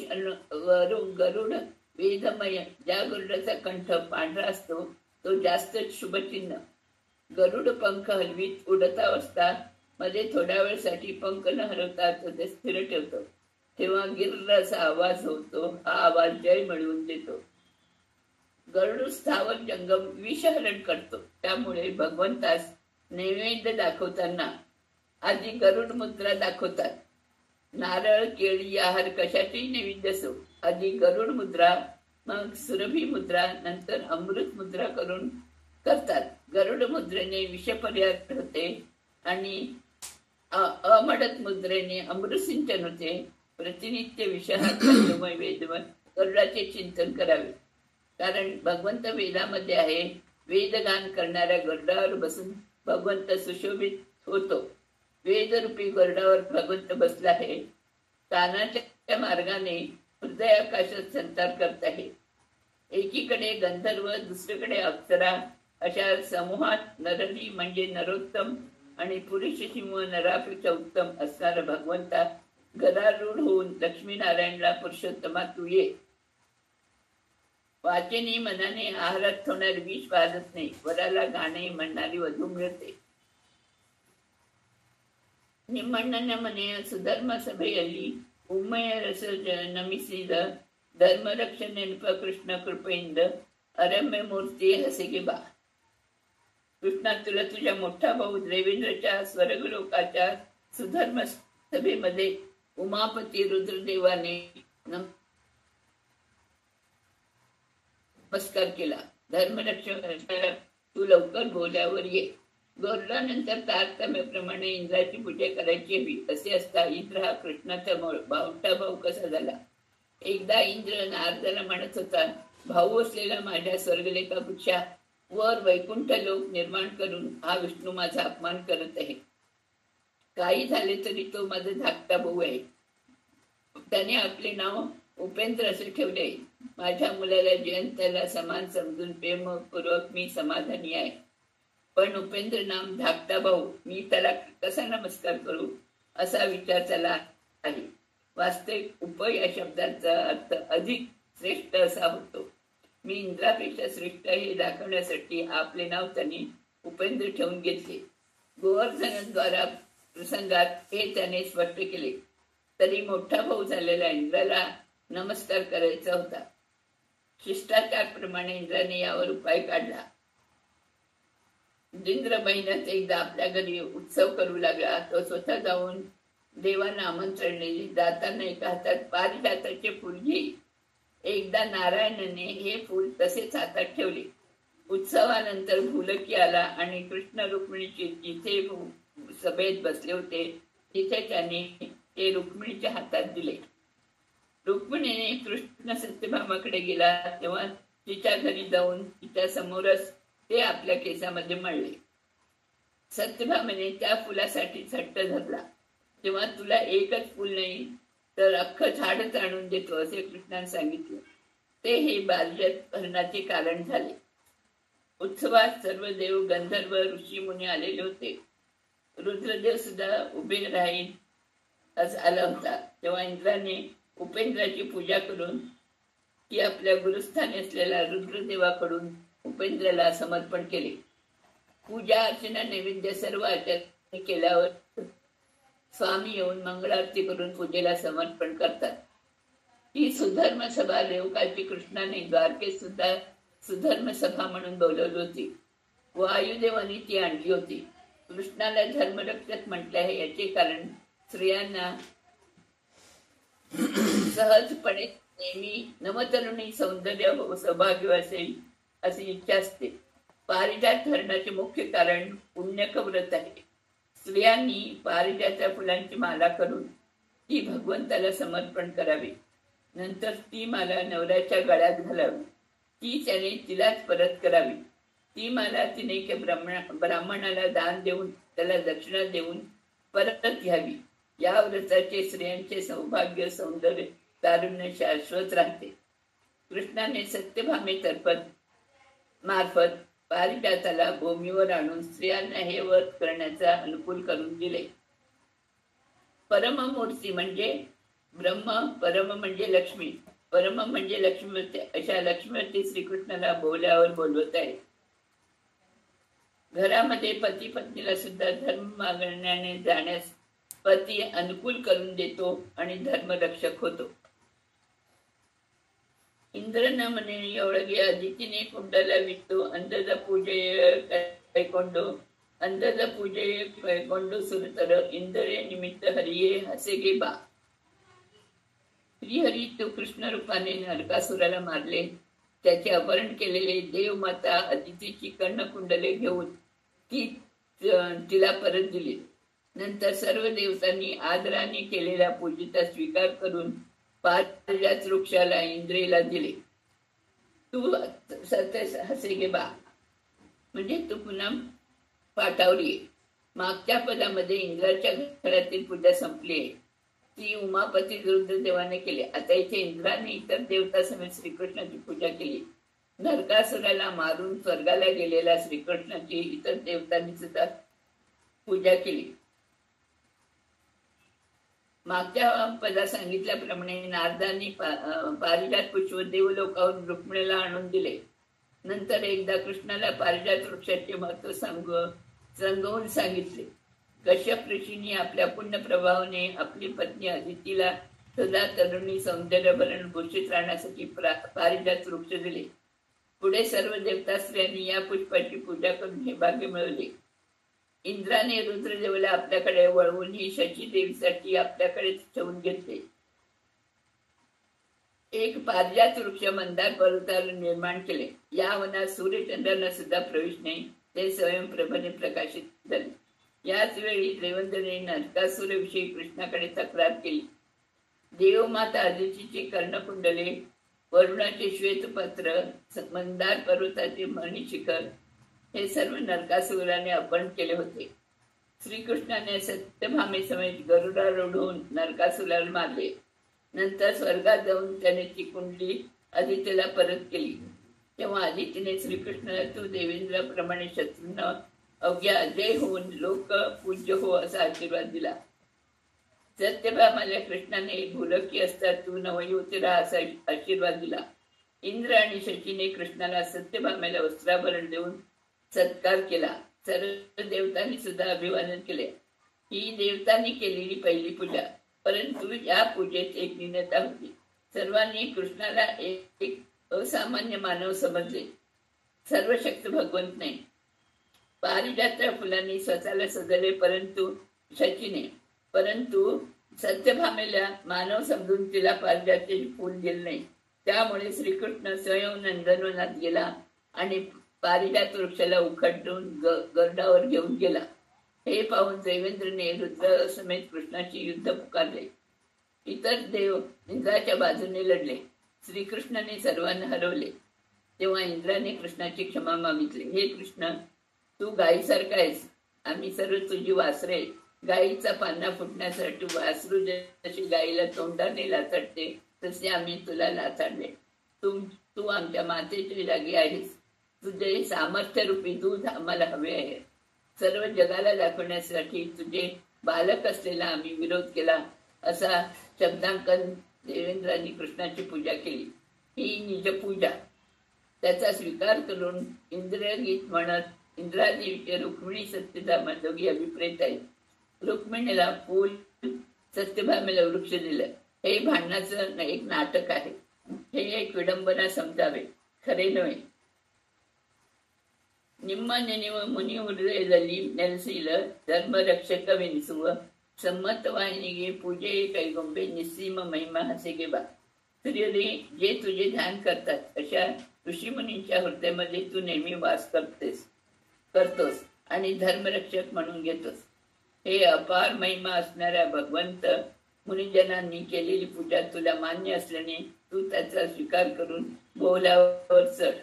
वरून गरुड वेदमय. ज्या गरुडाचा कंठ पांढरा असतो तो जास्त शुभचिन्ह. गरुड पंख हलवीत उडत असता मध्ये थोड्या वेळसाठी पंख न हरवता ते स्थिर ठेवतो. तेव्हा गिर्र असा आवाज होतो. हा आवाज जय मिळवून देतो. गरुड स्थावर जंगम विषहरण करतो. त्यामुळे भगवंतास नैवेद्य दाखवताना आधी गरुड मुद्रा दाखवतात. नारळ, केळी, आहार कशाचेही नैवेद्य असो, आधी गरुड मुद्रा, मग सुरभी मुद्रा, नंतर अमृत मुद्रा करून करतात. गरुड मुद्रेने विषपर्याय होते आणि अमडत मुद्रेने अमृतसिंचन होते. प्रतिनित्य विषयात वेदमय गरुडाचे चिंतन करावे. कारण भगवंत वेदामध्ये आहे. वेदगान करणाऱ्या गरुडावर बसून भगवंत सुशोभित होतो. वेदरूपी गरुडावर भगवंत बसला आहे. कानाच्या मार्गाने हृदयाकाशात संचार करत आहे. एकीकडे गंधर्व, दुसरीकडे अप्सरा अशा समूहात नरहरी म्हणजे नरोत्तम आणि पुरुष सिंह नरापेक्षा उत्तम असणारा भगवंता गदारूढ होऊन लक्ष्मीनारायणला पुरुषोत्तमा तू ये. वाचेने मनाने आहारात होणार विष पाहत नाही. वराला गाणे म्हणणारी वधू मिळते. निम्मಣ್ಣನ ಮನೆಯ ಸುಧರ್ಮ ಸಭೆಯಲ್ಲಿ ಉಮ್ಮಯ ರಸ ನಮಿಸಿದ ಧರ್ಮರಕ್ಷ ನೆನಪ ಕೃಷ್ಣ ಕೃಪೆಯಿಂದ अरम्य मूर्ती हसेगे बा. कृष्णा, तुला तुझ्या मोठा भाऊ देवेंद्रच्या स्वर्गलोकाच्या सुधर्म सभेमध्ये उमापती रुद्रदेवाने नमस्कार केला. धर्मरक्षक, तू लवकर बोल्यावर ये. गरुडानंतर तारतम्याप्रमाणे इंद्राची पूजा करायची हवी. असे असता इंद्र हा कृष्णाचा मोठा भाऊ कसा झाला? एकदा इंद्र नारदाला म्हणत होता, भाऊ असलेला माझ्या स्वर्गलेखापेक्षा वर वैकुंठ लोक निर्माण करून हा विष्णू माझा अपमान करत आहे. काही झाले तरी तो माझा धाकटा भाऊ आहे. त्याने आपले नाव उपेंद्र असे ठेवले. माझ्या मुलाला जयंताला समान समजून प्रेमपूर्वक मी समाधानी आहे. पण उपेंद्र नाम धाकटा भाऊ, मी त्याला कसा नमस्कार करू असा विचार त्याला आहे. वास्तविक उप या शब्दाचा अर्थ अधिक श्रेष्ठ असा होतो. मी इंद्रापेक्षा श्रेष्ठ हे दाखवण्यासाठी आपले नाव त्यांनी उपेंद्र ठेवून घेतले. गोवर्धनद्वारा प्रसंगात हे त्याने स्पष्ट केले. तरी मोठा भाऊ झालेला इंद्राला नमस्कार करायचा होता. शिष्टाचाराप्रमाणे इंद्राने यावर उपाय काढला. इंद्र महिन्यात एकदा आपल्या घरी उत्सव करू लागला. तो स्वतः जाऊन देवांना आमंत्रण दिले. जाताना एका हातात पारिजाताचे फूल घेई. एकदा नारायणाने हे फूल तसेच हातात ठेवले. उत्सवानंतर भूलकी आला आणि कृष्ण रुक्मिणीचे जिथे सभेत बसले होते तिथे त्याने ते रुक्मिणीच्या हातात दिले. रुक्मिणीने कृष्ण सत्यभामाकडे गेला तेव्हा तिच्या घरी जाऊन तिच्या समोरच ते आपल्या केसामध्ये मळले. सत्यभामेने त्या फुलासाठी हट्ट धरला. तेव्हा तुला एकच फुल नाही तर अख्खं झाडच आणून देतो असे कृष्णाने सांगितले. ते हे बालजात हरणाचे कारण झाले. उत्सवात सर्व देव, गंधर्व, ऋषी मुनी आलेले होते. रुद्रदेव सुद्धा उभे राहील असं आला होता. तेव्हा इंद्राने उपेंद्राची पूजा करून ती आपल्या गुरुस्थानी असलेल्या रुद्रदेवाकडून उपेंद्राला समर्पण केले. पूजा अर्चना नैवेद्य सर्व आचार्य केल्यावर स्वामी येऊन मंगळारती करून पूजेला समर्पण करतात. ही सुधर्म सभा देवकाची कृष्णाने द्वारकेत सुद्धा सुधर्म सभा म्हणून बोलवली होती. वायुदेवाने ती आणली होती. कृष्णाला धर्मरक्षक म्हटले आहे याचे कारण स्त्रियांना सहजपणे नेहमी नवतरुणी सौंदर्य सौभाग्य असेल अशी इच्छा असते. पारिजात धरण्याचे मुख्य कारण पुण्यक व्रत आहे. स्त्रियांनी पारिजाच्या फुलांची माला करून ती भगवंताला समर्पण करावी. नंतर ती माला नवऱ्याच्या गळ्यात घालावी. ती त्याने तिलाच परत करावी. ती माला तिने ब्राह्मणाला दान देऊन त्याला दक्षिणा देऊन परत घ्यावी. या व्रताचे स्त्रियांचे सौभाग्य, सौंदर्य, तारुण्य शाश्वत राहते. कृष्णाने सत्यभामेतर्फत मार्फत पारिजाताला भूमीवर आणून स्त्रियांना हे व्रत करण्याचा अनुकूल करून दिले. परममूर्ती म्हणजे ब्रह्म, परम म्हणजे लक्ष्मी, परम म्हणजे लक्ष्मीवती. अशा लक्ष्मीवती श्रीकृष्णाला बोल्यावर बोलवत आहे. घरामध्ये पती पत्नीला सुद्धा धर्म मागण्याने जाण्यास पती अनुकूल करून देतो आणि धर्मरक्षक होतो. इंद्रನ ಮನೆಯೊಳಗೆ ಅದಿತಿನೇ ಕುಂಡಲವಿತ್ತು. ಅಂದದ ಪೂಜೆಯ ಕೈಕೊಂಡು ಸುರತರ ಇಂದ್ರೇ निमित्त हरिये हसेगे बा. श्रीहरी तो कृष्ण रूपाने नरकासुराला मारले. त्याचे अपहरण केलेले देवमाता अदितीची कर्णकुंडले घेऊन ती तिला परत दिली. नंतर सर्व देवतांनी आदराने केलेल्या पूजेचा स्वीकार करून पारिजात वृक्षाला इंद्रेला दिले. तू सत्य हसे गे बा, म्हणजे तू पुन्हा पाठावली. मागच्या पदामध्ये इंद्राच्या घरातील पूजा संपली आहे, ती उमापती रुद्रदेवाने केली. आता इथे इंद्राने इतर देवता समेत श्रीकृष्णाची पूजा केली. नरकासुराला मारून स्वर्गाला गेलेल्या श्रीकृष्णाची इतर देवतांनी सुद्धा पूजा केली. मागच्या पदात सांगितल्याप्रमाणे नारदांनी पारिजात पुष्प देवलोकावरून रुक्मिणीला आणून दिले. नंतर एकदा कृष्णाला पारिजात वृक्षाचे महत्व सांगवून सांगितले. कश्यप ऋषींनी आपल्या पुण्य प्रभावाने आपली पत्नी अदितीला सदा तरुणी सौंदर्यभरण भूषित राहण्यासाठी पारिजात वृक्ष दिले. पुढे सर्व देवतास्त्रियांनी या पुष्पाची पूजा करून हे भाग्य मिळवले. इंद्राने रुद्रदेवाला आपल्याकडे वळवून ही शची देवीसाठी आपल्याकडे ठेवून घेतले. एक पारिजात वृक्ष मंदार पर्वतावर निर्माण केले. या वनात सूर्यचंद्रांना सुद्धा प्रवेश नाही, ते स्वयंप्रभेने प्रकाशित झाले. याच वेळी देवेंद्रने नरकासुराविषयी कृष्णाकडे तक्रार केली. देवमाता अदितीची कर्णकुंडले, वरुणाचे श्वेतपत्र, मंदार पर्वताचे मणिशिखर हे सर्व नरकासुराने अपहरण केले होते. श्रीकृष्णाने सत्यभामे समेत गरुडारूढ होऊन नरकासुराला मारले. नंतर स्वर्गात जाऊन त्याने ती कुंडली आदित्यला परत केली. तेव्हा आदित्यने श्रीकृष्णाला तू देवेंद्राप्रमाणे शत्रूंना अवघ्या अजय होऊन लोक पूज्य हो असा आशीर्वाद दिला. सत्यभामाला कृष्णाने भूलकी असता तू नवयुवती राहा असा आशीर्वाद दिला. इंद्र आणि शचीने कृष्णाला सत्यभामेला वस्त्राभरण देऊन सत्कार केला. सर्व देवतांनी सुद्धा अभिवादन केले. ही देवतांनी केलेली पहिली पूजा, परंतु या पूजेत एक न्यूनता होती. सर्वांनी कृष्णाला एक असामान्य मानव समजले, सर्वशक्त भगवंत नाही. पारिजात फुलांनी स्वतःला सजवले, परंतु सत्यभामेला मानव समजून तिला पारिजातचे फूल दिले नाही. त्यामुळे श्रीकृष्ण स्वयं नंदनवनात गेला आणि पारिजात वृक्षाला उखडून गरुडावर घेऊन गेला. हे पाहून देवेंद्रने रुद्र समेत कृष्णाची युद्ध पुकारले. इतर देव इंद्राच्या बाजूने लढले. श्रीकृष्णाने सर्वांना हरवले. तेव्हा इंद्राने कृष्णाची क्षमा मागितली. हे कृष्ण, तू गायीसारखा आहेस, आम्ही सर्व तुझी वासरे. गायीचा पान्ना फुटण्यासाठी वासरू जशी गायीला तोंडाने लाथडते तसे आम्ही तुला लाथडले. तू आमच्या मातेच्या जागी आहेस. तुझे सामर्थ्य रूपी दूध आम्हाला हवे आहे. सर्व जगाला दाखवण्यासाठी तुझे बालक असलेला आम्ही विरोध केला असा शब्दांकन देवेंद्रांनी कृष्णाची पूजा केली. ही निजपूजा. त्याचा स्वीकार करून इंद्रगीत म्हणत इंद्रादेवीचे रुक्मिणी सत्यभामा दोघी अभिप्रेत आहेत. रुक्मिणीला फूल, सत्यभामेला वृक्ष दिलं. हे भांडणाचं एक नाटक आहे. हे एक विडंबना समजावे, खरे नव्हे. ನಿಮ್ಮ ನೆನೆವ ಮುನಿ ಹೃದಯದಲ್ಲಿ ನೆಲೆಸಿಲ ಧರ್ಮ ರಕ್ಷಕವೆನಿಸುವ ಸಂಮತವಾಹಿನಿಗೆ पूजे कैगोंबे निस्सीम महिमा हसेगे बा. सूर्यने जे तुझे ध्यान करतात अशा ऋषीमुनींच्या हृदयामध्ये तू नेहमी वास करतोस आणि धर्मरक्षक म्हणून घेतोस. हे अपार महिमा असणाऱ्या भगवंत, मुनिजनांनी केलेली पूजा तुला मान्य असल्याने तू त्याचा स्वीकार करून बोलावर चढ.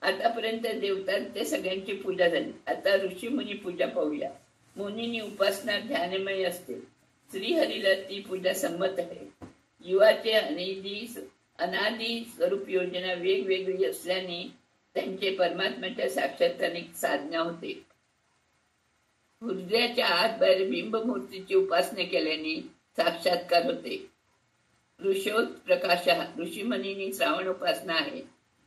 आतापर्यंत देवतांचे सगळ्यांची पूजा झाली. आता ऋषी मुनी पूजा पाहूया. मुनींनी उपासना ध्यानमय असते. श्रीहरीला ती पूजा संमत आहे. जीवाचे अनादी स्वरूप योजना वेगवेगळी असल्याने त्यांचे परमात्म्याच्या साक्षात्काराने साधना होते. हृदयाच्या आत बाहेर बिंबमूर्तीची उपासना केल्याने साक्षात्कार होते. ऋषोत प्रकाश ऋषीमुनींनी श्रावण उपासना आहे.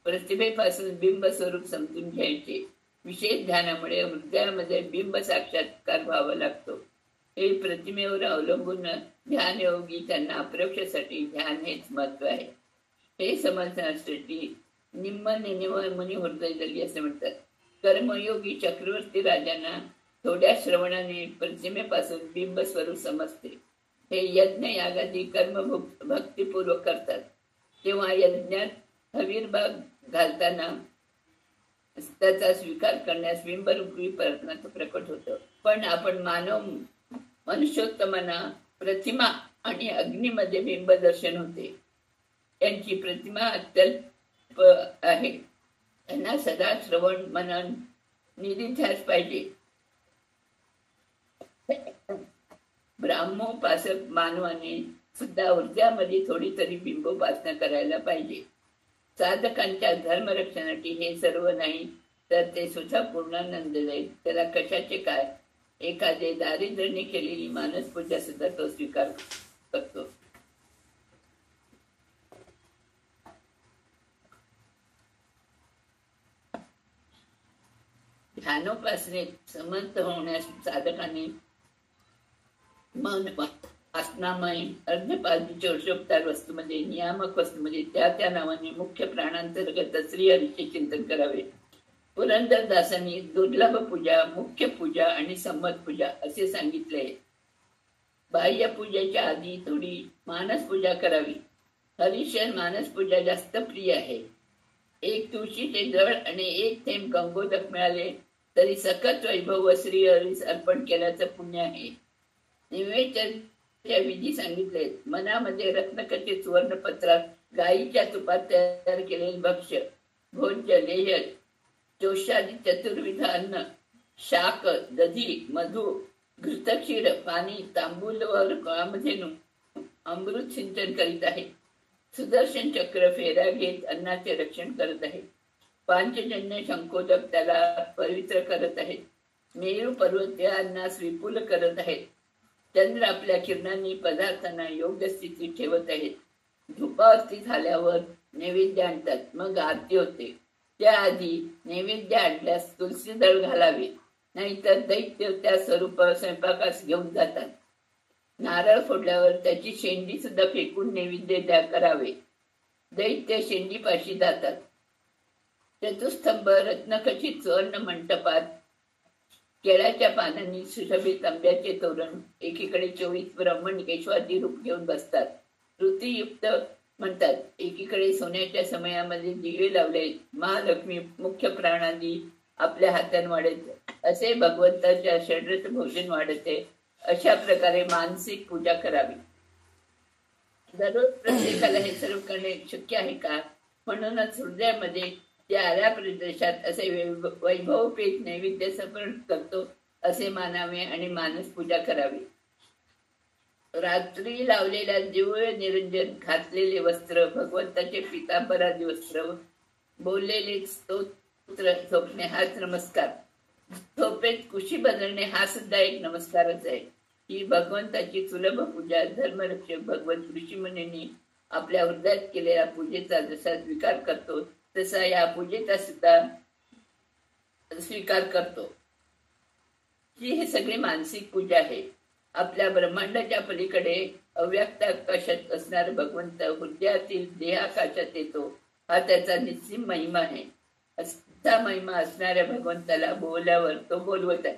प्रतिभेपासून बिंब स्वरूप समजून घ्यायचे. विशेष ध्यानामुळे हृदयामध्ये बिंब साक्षात्कार व्हावा लागतो. हे प्रतिमेवर अवलंबून ध्यान योगी त्यांना अपरोक्षासाठी ध्यान हेच महत्व आहे. हे समजण्यासाठी निम्म नेनेव मुनी हृदय झाली असे म्हणतात. कर्मयोगी चक्रवर्ती राजांना थोड्या श्रवणाने प्रतिमेपासून बिंब स्वरूप समजते. हे यज्ञ यागादी कर्म भक्तिपूर्वक करतात. तेव्हा यज्ञात हवीरभाग घालताना त्याचा स्वीकार करण्यास बिंबरूपी परमात्म्यात प्रकट होतं. पण आपण मानव मनुष्योत्तमांना प्रतिमा आणि अग्नीमध्ये बिंब दर्शन होते. त्यांची प्रतिमा अत्यल्प आहे. त्यांना सदा श्रवण मनन निधिध्यास पाहिजे. ब्राह्मोपासक मानवाने सुद्धा ऊर्जामध्ये थोडी तरी बिंबोपासना करायला पाहिजे. साधकांच्या धर्मरक्षणासाठी हे सर्व नाही तर ते सुद्धा पूर्णानंद जाईल. त्याला कशाचे काय? एखादे दारिद्र्याने केलेली मानस पूजा सुद्धा तो स्वीकार करतो. ध्यानोपासनेत समर्थ होण्यास साधकाने मन आसनामय अर्धपादी चोषोपचार वस्तूमध्ये नियामक वस्तूमध्ये त्या नावाने मुख्य प्राणांतर्गत श्रीहरीचे चिंतन करावे. पुरंदरदासांनी दुर्लभ पूजा, मुख्य पूजा आणि संमत पूजा असे सांगितले. बाह्य पूजेच्या आधी थोडी मानस पूजा करावी. हरिशय मानस पूजा जास्त प्रिय आहे. एक तुळशीचे जळ आणि एक थेंब गंगोदक मिळाले तरी सकत वैभव व श्रीहरीस अर्पण केल्याचं पुण्य आहे. निवेद्याच्या विधी सांगितले. मनामध्ये रत्नखचित सुवर्णपत्रात गायीच्या तुपात तयार केलेले भक्ष्य, भोज्य, लेह्य, चोषादी चतुर्विध अन्न, शाक, दधी, मधु, घृतक्षीर, पाणी, तांबूल व कामधेनू अमृत सिंचन करीत आहे. सुदर्शन चक्र फेरा घेत अन्नाचे रक्षण करत आहे. पांचजन्य शंकोदक त्याला पवित्र करत आहेत. मेरू पर्वत या अन्नास विपुल करत आहेत. चंद्र आपल्या किरणांनी पदार्थांना योग्य स्थितीत ठेवत आहेत. धूपावरती झाल्यावर नैवेद्य आणतात, मग आरती होते. त्याआधी नैवेद्य आणल्यास तुलसी दळ घालावे, नाहीतर दैत्य त्या स्वरूप स्वयंपाकास घेऊन जातात. नारळ फोडल्यावर त्याची शेंडी सुद्धा फेकून नैवेद्य करावे. दैत्य शेंडीपाशी जातात. चतुस्तंभ रत्नखचित सुवर्ण मंडपात केळाच्या पानांनी सुशोभित आंब्याचे तोरण, एकीकडे 24 ब्राह्मण केशवादी रूप घेऊन बसतात. ऋतीयुक्त म्हणतात. एकीकडे सोन्याच्या समयामध्ये दिवे लावले. महालक्ष्मी मुख्य प्राणांनी आपल्या हाताने वाढत असे भगवंताच्या षड्रस भोजन वाढते. अशा प्रकारे मानसिक पूजा करावी. दररोज प्रत्येकाला हे सर्व करणे शक्य आहे का? म्हणूनच हृदयामध्ये त्या प्रदेशात असे वैभवपेठ नैवेद्य समर्पण करतो असे मानावे आणि मानस पूजा करावी. रात्री लावलेल्या दिव्य निरंजन, घातलेले वस्त्र, भगवंताचे पितांबरादी वस्त्र, बोललेले स्तोत्र झोपणे हाच नमस्कार. झोपेत कुशी बदलणे हा सुद्धा एक नमस्कारच आहे. ही भगवंताची सुलभ पूजा. धर्मरक्षक भगवंत ऋषीमुनींनी आपल्या हृदयात केलेल्या पूजेचा जसा स्वीकार करतो तसा या पूजेचा सुद्धा स्वीकार करतो. ही सगळी मानसिक पूजा आहे. आपल्या ब्रह्मांडाच्या पलीकडे अव्यक्त आकाशात असणारा भगवंत हृदयातील देहाकाशात येतो. हा त्याचा निश्चित महिमा आहे. असा महिमा असणाऱ्या भगवंताला बोलल्यावर तो बोलवत आहे.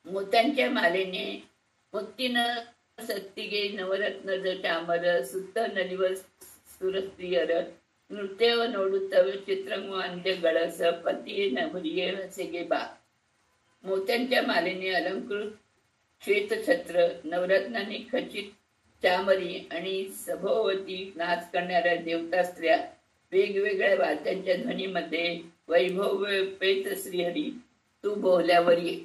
मोत्यांच्या मालेने मोतीनं सत्तिगे नवरत्न चामर सुत नलिवर सुरस्त्रियर नृत्य नोडुतव चित्रंग अंत्य गळस पती नभुरिये सेगे बा. मोत्यांच्या मालेने अलंकृत श्वेतछत्र, नवरत्नाने खचित चामरी आणि सभोवती नाच करणाऱ्या देवता स्त्रिया, वेगवेगळ्या वाद्यांच्या ध्वनीमध्ये वैभव पेत श्रीहरी तू बोहल्यावर ये.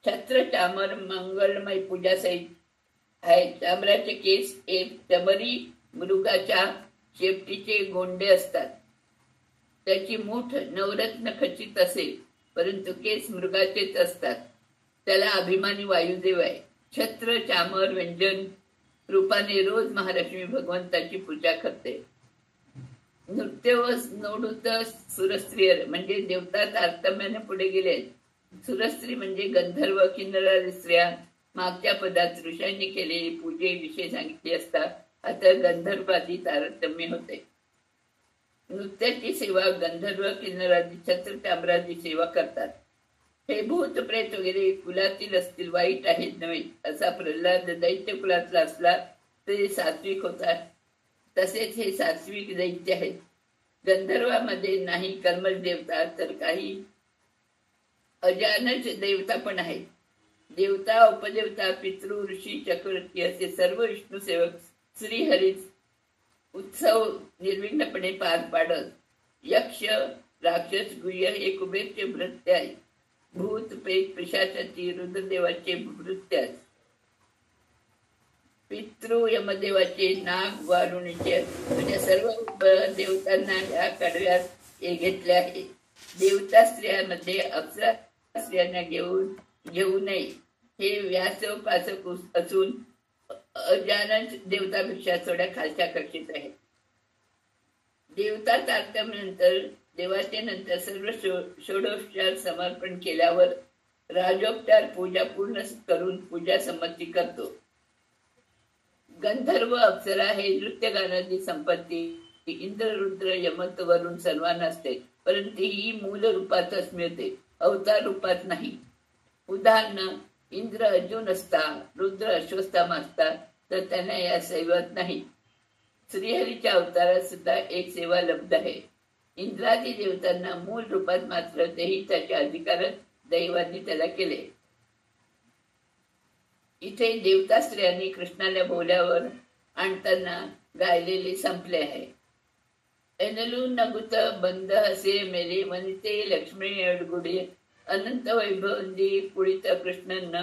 छत्र चामर मंगलमय पूजा सहित आहे. चामराचे केस एक चमरी मृगाच्या शेपटीचे गोंडे असतात. त्याची मूठ नवरत्न खचित असेल परंतु केस मृगाचेच असतात. त्याला अभिमानी वायुदेव आहे. छत्र चामर व्यंजन रूपाने रोज महालक्ष्मी भगवंताची पूजा करते. नृत्य व नोडुत सुरस्त्रियर म्हणजे देवता तारतम्याने पुढे गेले. सुरस्त्री म्हणजे गंधर्व किन्नर स्त्रिया. मागच्या पदात ऋषांनी केलेली पूजेविषयी सांगितले असता आता गंधर्वादी तारतम्य होते. नृत्याची सेवा गंधर्व किन्नरादी छत्र चामरादी सेवा करतात. हे भूत प्रेत वगैरे कुलातील असतील वाईट आहेत नव्हे. असा प्रल्हाद दैत्य कुलातला असला तरी सात्विक होता. तसेच हे सात्विक दैत्य आहेत. गंधर्वामध्ये नाही कर्मज देवता तर काही अजानच देवता पण आहेत. देवता, उपदेवता, पितृ, ऋषी, चक्रवर्ती असे सर्व विष्णू सेवक श्रीहरीच उत्सव निर्विघ्नपणे पार पाडत. यक्ष, राक्षस, गुह्य हे कुबेरचे भृत्य आहे. भूत, प्रेत, पिशाचाची रुद्रदेवाचे भृत्य आहेत. पितृ यमदेवाचे, नाग, वारुणीचे म्हणजे सर्व देवतांना या कडव्यात हे घेतले आहे. देवता स्त्रियांमध्ये अप्सरा स्त्रियांना घेऊ नये हे व्यासोपासक असून अजानन देवतापेक्षा थोड्या खालच्या कक्षेत आहे. देवता तारतम्यानंतर देवाचे नंतर सर्व षोडोपचार समर्पण केल्यावर राजोपचार पूजा पूर्ण करून पूजा संमती करतो. गंधर्व, अप्सरा हे नृत्य गानाची संपत्ती इंद्र, रुद्र, यमत, वरुण सर्वांना असते, परंतु ही मूल रूपातच मिळते, अवतार रूपात नाही. उदाहरण, इंद्र अर्जुन असता, रुद्र अश्वत्थामा असता तर त्यांना या सेवत नाही. श्रीहरीच्या अवतारात सुद्धा एक सेवा लब्ध आहे. इंद्रादी देवतांना मूल रूपात मात्र तेही त्याच्या अधिकारात दैवांनी त्याला केले. इथे देवता स्त्रियांनी कृष्णाला बोल्यावर आणताना गायलेले संपले आहे. एनलू नगुत बंद हसे मेरे वनिते लक्ष्मी अडगुडे अनंत वैभवंदी पुढित कृष्णन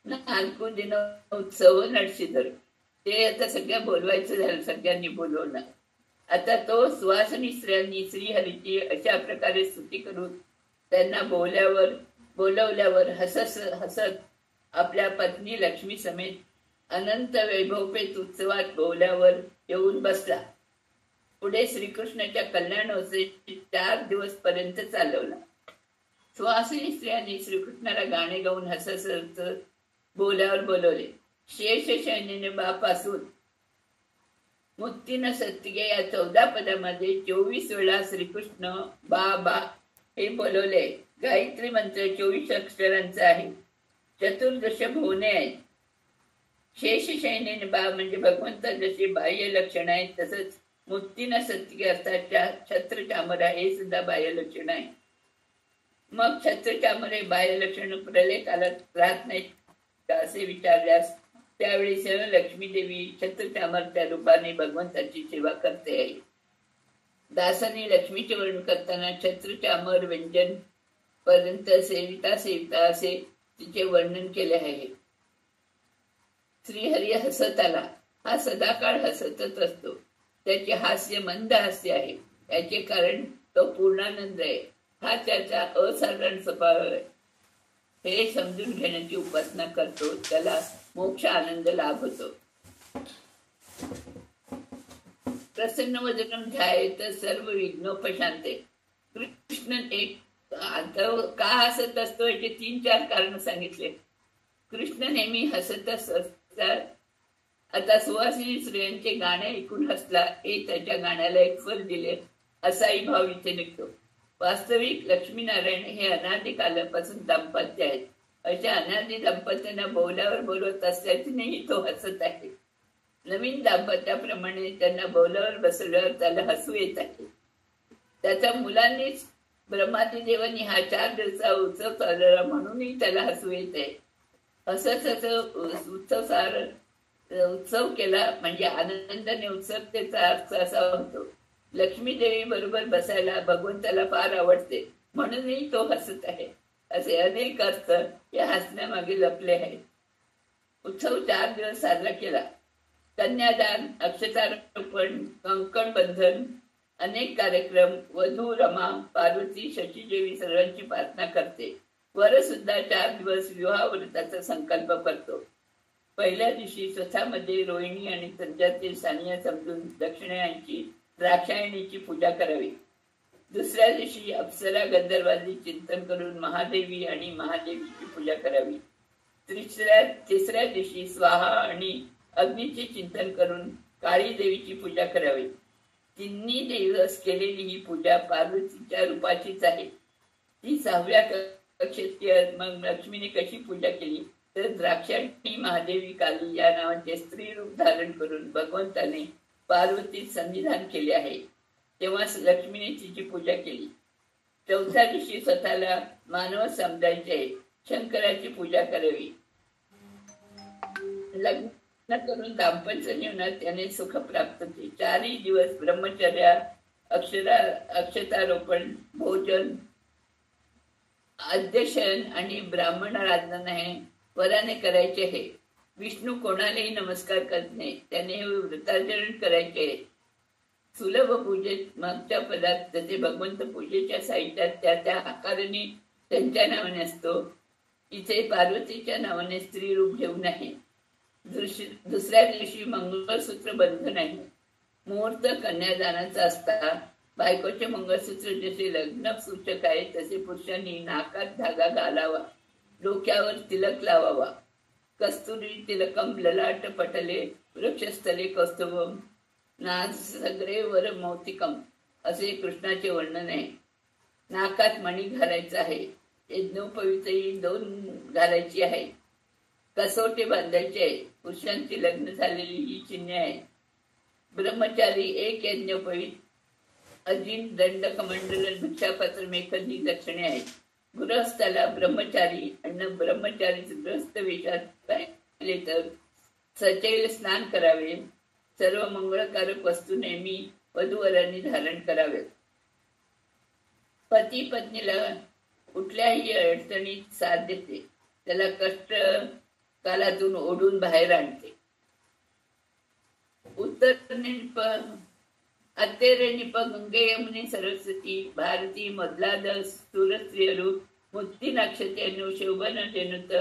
नाल्कू दिन उत्सव नडशिदर. ते आता सगळ्या बोलवायचं झालं, सगळ्यांनी बोलवलं. आता तो सुवासिनी स्त्रियांनी श्रीहरीची अशा प्रकारे स्तुती करून त्यांना बोलवल्यावर हसत आपल्या पत्नी लक्ष्मी समेत अनंत वैभवपेत उत्सवात बोलल्यावर येऊन बसला. पुढे श्रीकृष्णाच्या कल्याणोत्सव 4 दिवस पर्यंत चालवला. सुवासिनी स्त्रियांनी श्रीकृष्णाला गाणे गाऊन हसत बोल्यावर बोलवले. शेष शयनीने बापासून मुक्तीन सत्य या 14 पदामध्ये 24 वेळा श्रीकृष्ण बा हे बोलवले. गायत्री मंत्र 24 अक्षरांचा आहे. चतुर्दश भुवने आहेत. शेष शयनीने बा म्हणजे भगवंत जसे बाह्य लक्षण आहेत तसंच मुक्तीन सत्य अर्थात छत्र चामरा हे सुद्धा बाह्य लक्षण आहे. मग छत्र चामरे बाह्य लक्षण प्रलय कालात राहत नाहीत असे विचारल्यास त्यावेळी लक्ष्मी देवी छत्र चामरच्या रूपाने भगवंताची सेवा करते आहे. दासाने लक्ष्मीचे वर्णन करताना छत्र चामर व्यंजन पर्यंत सेविता असे तिचे वर्णन केले आहे. श्रीहरी हसत आला. हा सदाकाळ हसतच असतो. त्याचे हास्य मंद हास्य आहे. याचे कारण तो पूर्णानंद आहे. हा त्याचा असाधारण स्वभाव आहे. हे समजून घेण्याची उपासना करतो त्याला मोक्ष आनंद लाभ होतो. प्रसन्न वदनम ध्यायेत सर्व विघ्नोपशांते. कृष्ण एक का हसत असतो याचे 3-4 कारण सांगितले. कृष्ण नेहमी हसतच असतात. आता सुवासिनी स्त्रियांचे गाणे ऐकून हसला हे त्याच्या गाण्याला एक फल दिले असाही भाव इथे निघतो. वास्तविक लक्ष्मीनारायण हे अनादी कालापासून दाम्पत्य आहेत. अशा अनादी दाम्पत्यांना बोलावर बोलवत असल्यानेही तो हसत आहे. नवीन दाम्पत्याप्रमाणे त्यांना बोलावर बसवल्यावर त्याला हसू येत आहे. त्याच्या मुलांनीच ब्रह्मादी देवांनी हा 4 दिवसा उत्सव साजरा म्हणूनही त्याला हसू येत आहे. हसत उत्सव केला म्हणजे आनंदाने उत्सुकतेचा अर्थ असा होतो. लक्ष्मी देवी बरोबर बसायला भगवंताला फार आवडते म्हणूनही तो हसत आहे. असे अनेक अर्थ या हसण्यामागे लपले आहेत. उत्सव 4 दिवस साजरा केला. कन्यादान, अक्षतारोपण, कंकण बंधन, अनेक कार्यक्रम. वधू रमा, पार्वती, शशीदेवी सर्वांची प्रार्थना करते. वर सुद्धा 4 दिवस विवाह व्रताचा संकल्प करतो. पहिल्या दिवशी स्वतःमध्ये रोहिणी आणि त्यांच्यातील सानिया समजून दक्षिणायनाची द्राक्षायणीची पूजा करावी. दुसऱ्या दिवशी अप्सरा गंधर्वांनी चिंतन करून महादेवी आणि महादेवीची पूजा करावी. तिसऱ्या दिवशी स्वाहा आणि अग्नीचे चिंतन करून काळी देवीची पूजा करावी. तिन्ही दिवस केलेली ही पूजा पार्वतीच्या रूपाचीच आहे. ती 6व्या कक्षेत मग लक्ष्मीने कशी पूजा केली तर द्राक्षायणी महादेवी काली या नावाचे स्त्री रूप धारण करून भगवंताने पार्वती सन्निधान केले आहे, तेव्हा लक्ष्मीने तिची पूजा केली. चौथ्या दिवशी स्वतःला मानव समजायचे, शंकराची पूजा करावी. लग्न करून दाम्पत्य जीवनात त्याने सुख प्राप्त केले. 4 दिवस ब्रह्मचर्या, अक्षतारोपण, भोजन, अध्यशन आणि ब्राह्मण आराधना हे वराने करायचे आहे. विष्णू कोणालाही नमस्कार करत नाही, त्याने व्रताचरण करायचे आहे. सुलभ पूजेत मागच्या पदार्थ जसे भगवंत पूजेच्या साहित्यात त्या त्या आकाराने त्यांच्या नावाने असतो, इथे पार्वतीच्या नावाने स्त्री रूप घेऊन आहे. दुसऱ्या दिवशी मंगळसूत्र बंधन आहे. मुहूर्त कन्यादानाचा असता. बायकोचे मंगळसूत्र जसे लग्न सूचक आहे तसे पुरुषांनी नाकात धागा घालावा, डोक्यावर तिलक लावावा. कस्तुरी तिलकम ललाट पटले वृक्षस्थले कौस्तुभम नासग्रे वर मौतिकम असे कृष्णाचे वर्णन आहे. नाकात मणी घालायचा आहे. यज्ञोपवीतही 2 घालायची आहे. कसोटे बांधायचे आहे. पुरुषांची लग्न झालेली ही चिन्हे आहे. ब्रह्मचारी 1 यज्ञोपवीत, अजिन, दंड, कमंडल, भिक्षापत्र, मेखली लक्षणे आहेत. गृहस्थाला ब्रह्मचारी अन्न ब्रह्मचारी गृहस्थ वेशात पाहिले तर सचैल स्नान करावे. सर्व मंगळकारक वस्तू नेहमी वधूवरांनी धारण कराव्यात. पती पत्नीला कुठल्याही अडचणीत साथ देते, त्याला कष्ट कालातून ओढून बाहेर आणते. उत्तर अत्तेरे निप गंगे यमुने सरस्वती भारती मधलाद सुरस्त्रियरू मुक्ती नक्षत्रेनु शोभन जनुत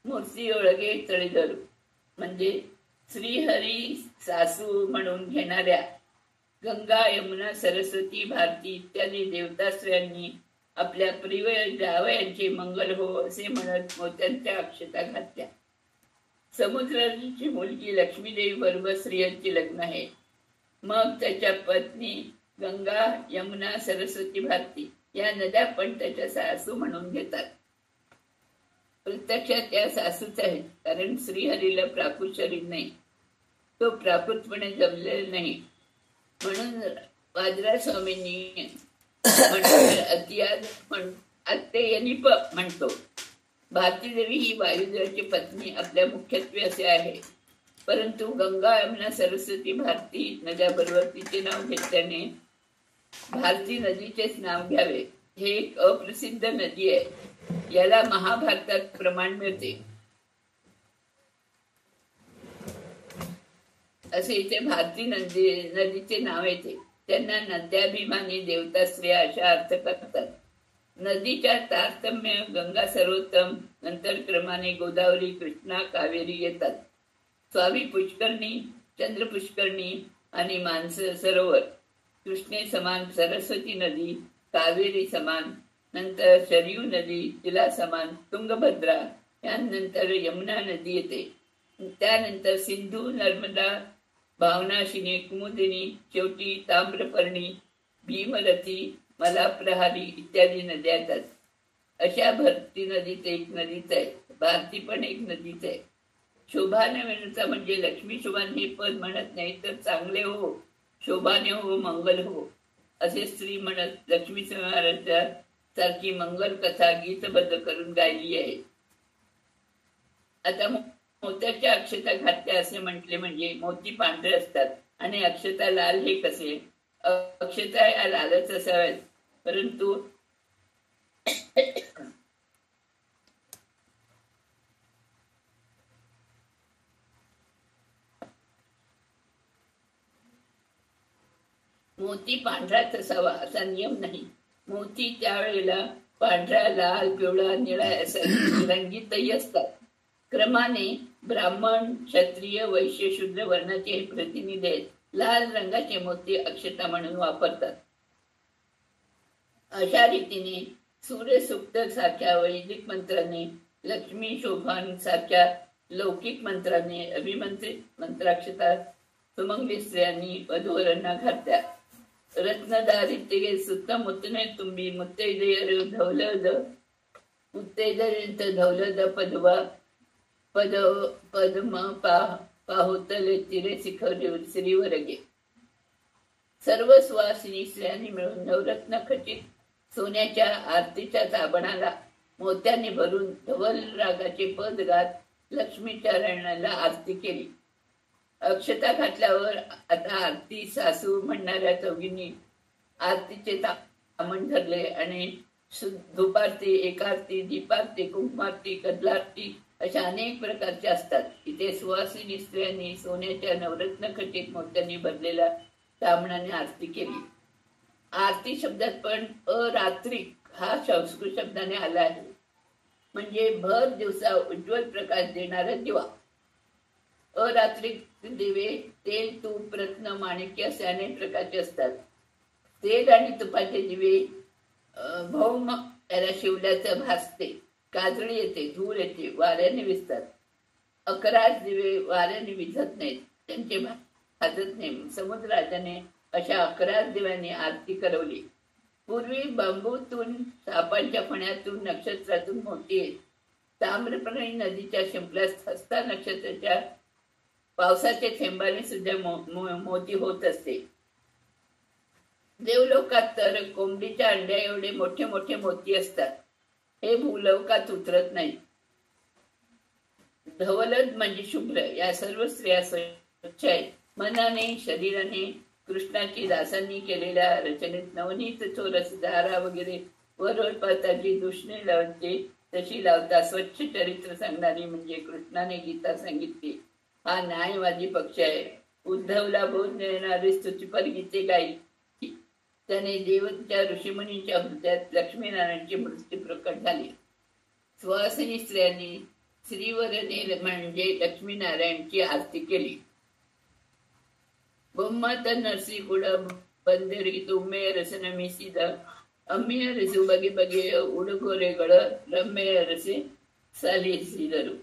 मूर्ती ओळगे तळीधरू. म्हणजे श्रीहरी सासू म्हणून घेणाऱ्या गंगा, यमुना, सरस्वती, भारती इत्यादी देवताश्रयांनी आपल्या प्रिय जावयांचे मंगल हो असे म्हणत मोत्यांच्या अक्षता घातल्या. समुद्राची मुलगी लक्ष्मीदेवी बरोबर श्रीहरीचे लग्न आहे. मग त्याच्या पत्नी गंगा, यमुना, सरस्वती, भारती या नद्या पण त्याच्या सासू म्हणून घेतात. प्रत्यक्षात त्या सासूच आहेत, कारण श्रीहरीला प्राकृत शरीर नाही, तो प्राकृतपणे जमलेला नाही. म्हणून वाजरा स्वामींनी अत्ययनिप म्हणतो. भारती देवी ही वायुदेवाची पत्नी आपल्या मुख्यत्वे असे आहे. परंतु गंगा, यमुना, सरस्वती, भारती नद्याबरोबर तिचे नाव घेतल्याने भारती नदीचेच नाव घ्यावे. हे एक अप्रसिद्ध नदी आहे, याला महाभारतात प्रमाण मिळते. असे इथे भारती नदीचे नाव येते. त्यांना नद्याभिमानी देवता स्त्रिया अशा अर्थ करतात. नदीच्या तारतम्य गंगा सर्वोत्तम, नंतर क्रमाने गोदावरी, कृष्णा, कावेरी येतात. स्वामी पुष्करणी, चंद्र पुष्करणी आणि मानस सरोवर, कृष्णे समान सरस्वती नदी, कावेरी समान, नंतर शरयू नदी तिला समान तुंगभद्रा, यानंतर यमुना नदी येते. त्यानंतर सिंधू, नर्मदा, भावनाशिनी, कुमुदिनी, शेवटी ताम्रपर्णी, भीमरथी, मलाप्रहारी इत्यादी नद्या येतात. अशा भारती नदीत एक नदीच आहे. भारती पण एक नदीच आहे. शोभाने विनुता म्हणजे लक्ष्मी शोभान हे पद म्हणत नाही, तर चांगले हो, शोभाने हो, मंगल हो असे स्त्री म्हणत लक्ष्मी महाराजा सारखी मंगल कथा गीतबद्ध करून गायली आहे. आता मोत्याच्या अक्षता घातल्या असे म्हटले म्हणजे मोती पांढरे असतात आणि अक्षता लाल हे कसे? अक्षता या लालच असाव्यात, परंतु मोती पांढराच असावा असा नियम नाही. मोती त्यावेळेला पांढरा, लाल, पिवळा, निळा असा रंगीतही असतात. क्रमाने ब्राह्मण, क्षत्रिय, वैश्य, शूद्र वर्णाचे हे प्रतिनिधी आहेत. लाल रंगाचे मोती अक्षता म्हणून वापरतात. अशा रीतीने सूर्यसूक्त सारख्या वैदिक मंत्राने, लक्ष्मी शोभान सारख्या लौकिक मंत्राने अभिमंत्रित मंत्राक्षता सुमंगली स्त्रियांनी वधूवरांना घातल्या. रत्नदारिते सुत्त मुत्तने तुम्ही मुत्तेजयर धवलद मुत्तेजयंत धवलद पदवा पदम पाहुतले तिरे शिखर श्रीवरगे. सर्व सुवासिनी स्त्रियांनी मिळून नवरत्न खचित सोन्याच्या आरतीच्या ताबणाला मोत्याने भरून धवल रागाचे पद गात लक्ष्मीनारायणाला आरती केली. अक्षता घातल्यावर आता आरती सासू म्हणणाऱ्या चौघींनी आरतीचे तामण धरले आणि धूपारती, एकारती, दीपारती, कुंकुमारती, कदलारती अशा अनेक प्रकारचे असतात. इथे सुवासिनी स्त्रियांनी सोन्याच्या नवरत्न खचित मोत्यांनी भरलेल्या तामणाने आरती केली. आरती शब्दात पण अरात्रिक हा संस्कृत शब्दाने आला आहे, म्हणजे भर दिवसा उज्ज्वल प्रकाश देणारा दिवा. अरात्रिक दिवे तेल, तूप, रत्न, माणिक्य असे अनेक प्रकारचे असतात. तेल आणि तुपाचे दिवे भौम याला शिवल्याचं भासते, काजळी येते, धूर येते, वाऱ्याने विजतात. अकराज दिवे वाऱ्याने विझत नाहीत, त्यांचे भाजत नाही. समुद्रराजाने अशा 11 दिव्यांनी आरती करवली. पूर्वी बांबूतून, सापांच्या फण्यातून, नक्षत्रातून मोती येत. ताम्रपर्णी नदीच्या शिंपल्यात हस्ता नक्षत्राच्या पावसाच्या थेंबाने सुद्धा मोती होत असते. देवलोकात तर कोंबडीच्या अंड्या एवढे मोठे मोठे मोती असतात. हे भूलोकात उतरत नाही. धवलद म्हणजे शुभ्र. या सर्व स्त्रिया स्वच्छ आहेत. मनाने, शरीराने कृष्णाची दासांनी केलेल्या रचनेत नवनीत चोरस धारा वगैरे वर पाताची दुष्णे लावते तशी लावता. स्वच्छ चरित्र सांगणारी म्हणजे कृष्णाने गीता सांगितली. हा न्यायवादी पक्ष आहे. उद्धवला बोध देणारी स्तुतीपर गीते गाई. त्याने देवच्या ऋषीमुनींच्या हृदयात लक्ष्मीनारायणची मूर्ती प्रकट झाली. सुवासिनी स्त्रियांनी श्रीवरने म्हणजे लक्ष्मीनारायणची आरती केली. बొమ్మత నర్సి కూడా ಬಂದಿರಿತು ಮೇರಸನ ಮಿಸಿದ ಅಮ್ಮಿಯ ರಸು ಬಗೆ ಬಗೆಯ ಉಡುಗೊರೆಗಳ ರಮ್ಮೆಯ ರसे सालिसिದರು.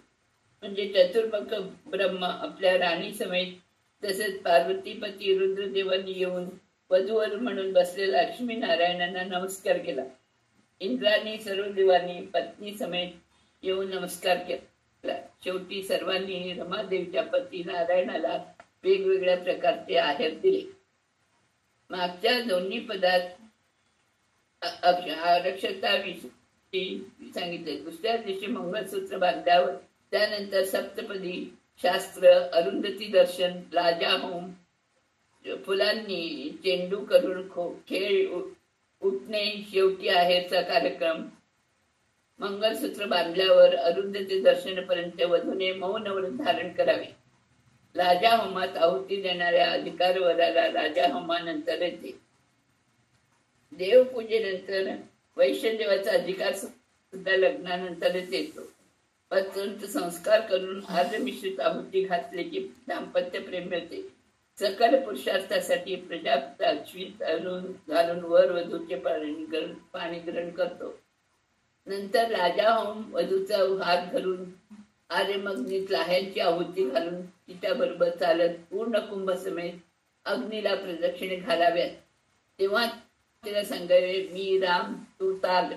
म्हणजे चतुर्मुख ब्रह्म आपल्या राणी समेत तसेच पार्वतीपती रुद्रदेवांनी येऊन वधूवर म्हणून बसलेल्या लक्ष्मीनारायणांना नमस्कार केला. इंद्राने सर्व देवांनी पत्नी समेत येऊन नमस्कार केला. शेवटी सर्वांनी रमादेवीच्या पती नारायणाला वेगवेगळ्या प्रकारचे आहेर दिले. मागच्या दोन्ही पदात आरक्षता सांगितले. दुसऱ्या दिवशी मंगळसूत्र बांधल्यावर त्यानंतर सप्तपदी शास्त्र, अरुंधती दर्शन, लाजा होम, फुलांनी चेंडू करून खेळ उठणे, शेवटी आहेरचा कार्यक्रम. मंगळसूत्र बांधल्यावर अरुंधती दर्शनापर्यंत वधूने मौन व्रत धारण करावे. लाजा होमात आहुती देणाऱ्या अधिकारवराला लाजा होमानंतर येते. देवपूजेनंतर वैष्णदेवाचा अधिकार सुद्धा लग्नानंतरच येतो. परंतु संस्कार करून आर्य मिश्रित आहुती घातले की दाम्पत्य प्रेम मिळते. सकल पुरुषार्थासाठी प्रजापती अश्वित घालून वर वधूचे पाणी ग्रहण करतो. नंतर लाजा होम वधूचा हात धरून आर्यमग्नीत लाह्यांची आहुती घालून तिच्याबरोबर चालत पूर्ण कुंभ समेत अग्नीला प्रदक्षिणे घालाव्यात. तेव्हा तिला सांगावे, मी राम तू ताल,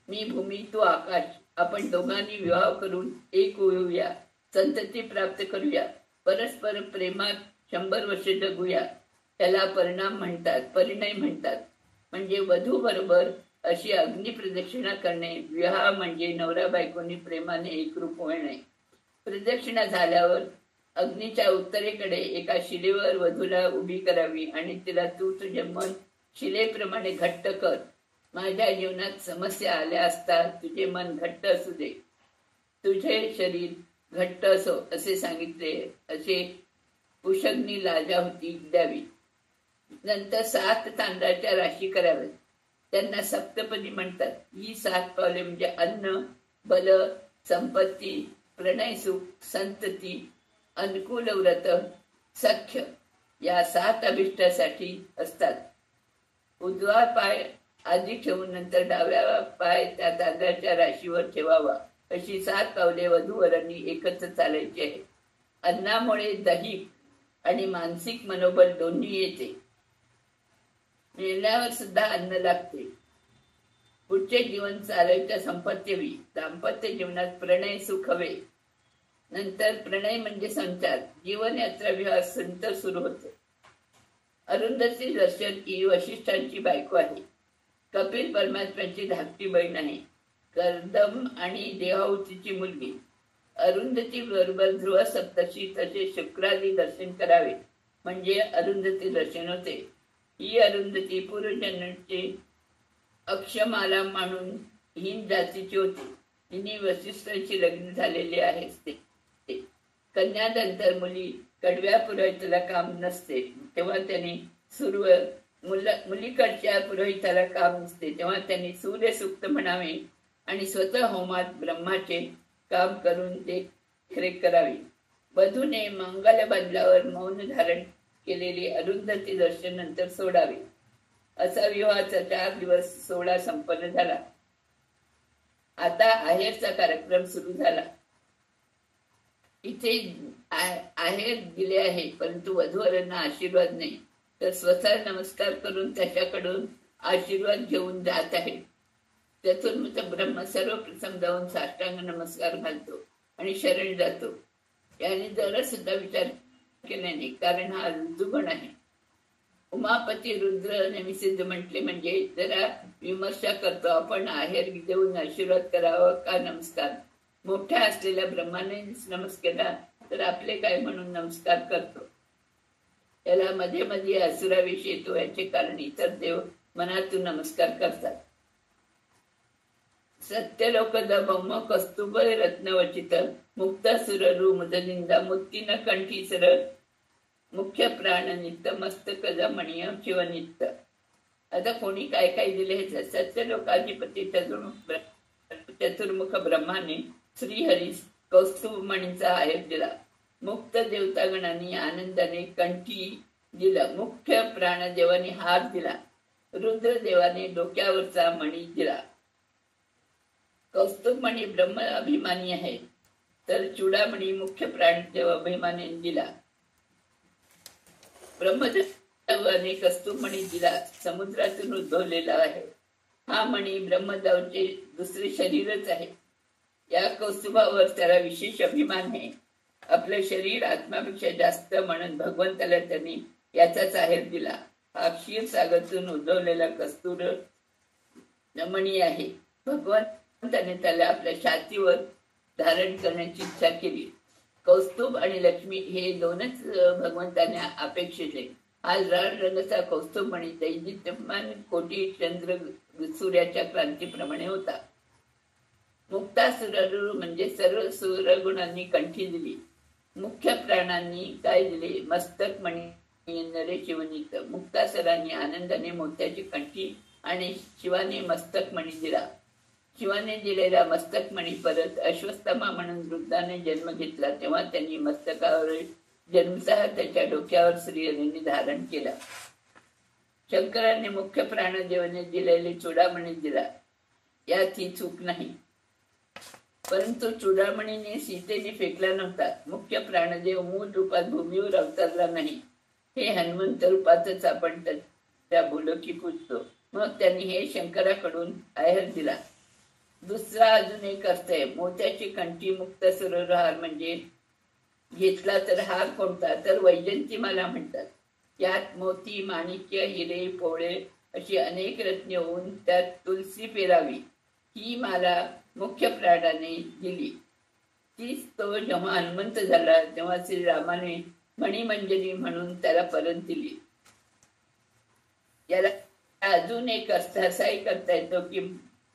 मी भूमी तू आकाश. आपण दोघांनी विवाह करून एक होऊया, संतती प्राप्त करूया, परस्पर प्रेमात 100 वर्षे जगूया. त्याला परिणय म्हणतात. म्हणजे वधू बरोबर अशी अग्नी प्रदक्षिणा करणे. विवाह म्हणजे नवरा बायकोनी प्रेमाने एकरूप होणे. प्रदक्षिणा झाल्यावर अग्नीच्या उत्तरेकडे एका शिलेवर वधूला उभी करावी आणि तिला तू तुझे मन शिलेप्रमाणे घट्ट कर. माझ्या जीवनात समस्या आल्या असता तुझे मन घट्ट असू दे, तुझे शरीर घट्ट असो असे सांगितले. असे पुषग्नी लाजाहुती द्यावी. नंतर 7 तांदळाच्या राशी कराव्यात. त्यांना सप्तपदी म्हणतात. ही 7 पावले म्हणजे अन्न, बल, संपत्ती, प्रणय, सुख, संतती, अनुकूल व्रत, सख्य या 7 अभिष्टासाठी असतात. उजवा पाय आधी ठेवून नंतर डाव्या पाय त्या तांदळाच्या राशीवर ठेवावा. अशी 7 पावले वधूवरांनी एकत्र चालायची आहे. अन्नामुळे दैहिक आणि मानसिक मनोबल दोन्ही येते. मेल्यावर सुद्धा अन्न लागते. पुढचे जीवन चालायच्या संपत्ती हवी. दाम्पत्य जीवनात प्रणय सुख हवे. नंतर प्रणय म्हणजे संचार, जीवन यात्रा विवाह नंतर सुरू होतो. अरुंधती दर्शन ही वशिष्ठांची बायको आहे. कपिल परमात्म्याची धाकटी बहीण आहे. कर्दम आणि देहाहुतीची मुलगी. अरुंधती बरोबर ध्रुव सप्तशी तसे शुक्रादी दर्शन करावे म्हणजे अरुंधती दर्शन होते. ही अरुंधती पूर्वजन्माची अक्षमाला म्हणून हीन जातीची होती. तिने वशिष्ठांशी लग्न झालेले आहे. कन्यानंतर मुली कडव्या पुरोहिताला काम नसते तेव्हा त्यांनी मुलीकडच्या पुरोहिताला काम नसते तेव्हा त्यांनी सूर्यसूक्त म्हणावे आणि स्वतः होमात ब्रह्माचे काम करून देखरेख करावी. वधूने मंगल बदलावर मौन धारण केलेले अरुंधती दर्शन नंतर सोडावे. असा विवाहाचा 4 दिवस सोहळा संपन्न झाला. आता आहेरचा कार्यक्रम सुरू झाला. इथे आहेर दिले आहे परंतु वधूवरांना आशीर्वाद नाही, तर स्वतः नमस्कार करून त्याच्याकडून आशीर्वाद घेऊन जात आहे. त्यातून ब्रह्म सर्वप्रथम जाऊन साष्टांग नमस्कार घालतो आणि शरण जातो. याने जरा सुद्धा विचार केला नाही, कारण हा ऋतुगण आहे. उमापती रुद्र नमिसिद्ध म्हटले म्हणजे जरा विमर्शा करतो आपण. आहेर देऊन आशीर्वाद करावा का नमस्कार? मोठ्या असलेल्या ब्रह्माने नमस्कार केला तर आपले काय म्हणून नमस्कार करतो. याला मध्ये मध्ये असुरावेश येतो. याचे कारण इतर देव मनातून नमस्कार करतात. सत्यलोकद भौम कस्तुभ रत्नवचित मुक्त सुररू मुदलिंदा मुक्तीन कंठी सर मुख्य प्राण नित्य मस्तक मणीय शिवनित्य. आता कोणी काय काय दिले? सत्यलोकाधिपती चतुर्मुख ब्रह्माने श्रीहरी कौस्तुभ मणीचा आहेर दिला. मुक्त देवतागणांनी आनंदाने कंठी दिला. मुख्य प्राणदेवाने हार दिला. रुद्रदेवाने डोक्यावरचा मणी दिला. कौस्तुभ मणी ब्रह्म अभिमानी आहे, तर चुडामणी मुख्य प्राणदेव अभिमानी दिला. ब्रह्मदेवाने कौस्तुभ मणी दिला. समुद्रातून उद्भवलेला आहे. हा मणी ब्रह्मदेवाचे दुसरे शरीरच आहे. या कौस्तुभावर त्याला विशेष अभिमान आहे. आपलं शरीर आत्मापेक्षा जास्त म्हणून भगवंताला त्यांनी याचाच आहेर दिला. हा क्षीरसागरातून उद्भवलेला कस्तूर मणी आहे. भगवंताने त्याला आपल्या छातीवर धारण करण्याची इच्छा केली. कौस्तुभ आणि लक्ष्मी हे दोनच भगवंताने अपेक्षित. हा लाल रंगाचा कौस्तुभ मणी दैदिप्यमान कोटी चंद्र सूर्याच्या क्रांतीप्रमाणे होता. मुक्तासुररू म्हणजे सर्व सूरगुणांनी कंठी दिली. मुख्य प्राणांनी काय दिले? मस्तक मणी नरे शिवनित. मुक्तासुरांनी आनंदाने मोत्याची कंठी आणि शिवाने मस्तक मणी दिला. शिवाने दिलेला मस्तक मणी परत अश्वत्थामा म्हणून वृद्धाने जन्म घेतला तेव्हा त्यांनी मस्तकावर जन्मतः त्याच्या डोक्यावर श्रीहरीने धारण केला. शंकराने मुख्य प्राणदेवाने दिलेले चुडामणी दिला. यात ही चूक नाही, परंतु चुडामणीने सीतेने फेकला नव्हता. मुख्य प्राणदेव मूळ रूपात भूमीवर अवतरला नाही. हे हनुमंत रूपातच आपण त्या भूलोकी पूजतो. मग त्यांनी हे शंकराकडून आहेर दिला. दुसरा अजून एक अर्थ आहे. मोत्याची कंठी मुक्त सुरहार म्हणजे घेतला तर हार कोणता? तर वैजंतीमाला म्हणतात. यात मोती, माणिक्य, हिरे, पोळे अशी अनेक रत्ने होऊन त्यात तुलसी पेरावी. ही माला मुख्य प्राणाने दिली. तीच तो जेव्हा हनुमंत झाला तेव्हा श्रीरामाने मणिमंजरी म्हणून त्याला परत दिली. याला अजून एक अर्थ असाही करता येतो की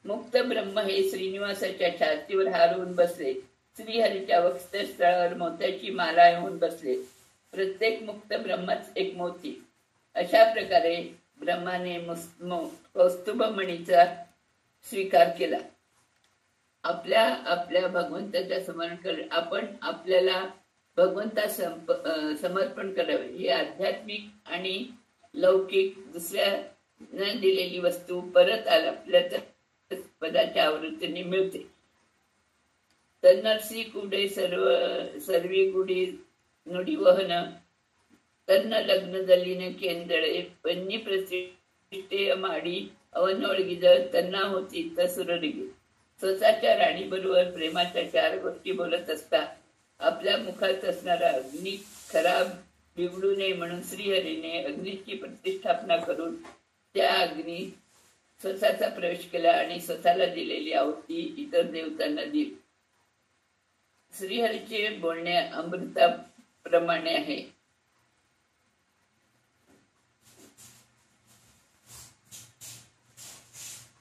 मुक्त ब्रह्म हे श्रीनिवासाच्या छातीवर हार होऊन बसले. श्रीहरीच्या वक्षस्थळावर मोत्याची माला होऊन बसले. प्रत्येक मुक्त ब्रह्मच एक मोती. अशा प्रकारे ब्रह्माने कौस्तुभ मणीचा स्वीकार केला. आपल्या भगवंताच्या स्मरण कर. आपण आपल्याला भगवंता समर्पण करावे. हे आध्यात्मिक आणि लौकिक दुसऱ्या न दिलेली वस्तू परत आपल्या पदाच्या आवृत्तीने मिळते. तन्नरसी कुडे सर्वी गुडी नुडी वहन तन्न लग्न दलीने केंदळे पन्नी प्रतिष्ठे माडी अवनोळगिद तन्ना होती तसुररिगी. स्वतःच्या राणी बरोबर प्रेमाच्या 4 गोष्टी बोलत असता आपल्या मुखात असणारा अग्नी खराब बिघडू नये म्हणून श्रीहरीने अग्नीची प्रतिष्ठापना करून त्या अग्नी स्वतःचा प्रवेश केला आणि स्वतःला दिलेली आहुती इतर देवतांना दिली. श्रीहरीचे बोलणे अमृताप्रमाणे आहे.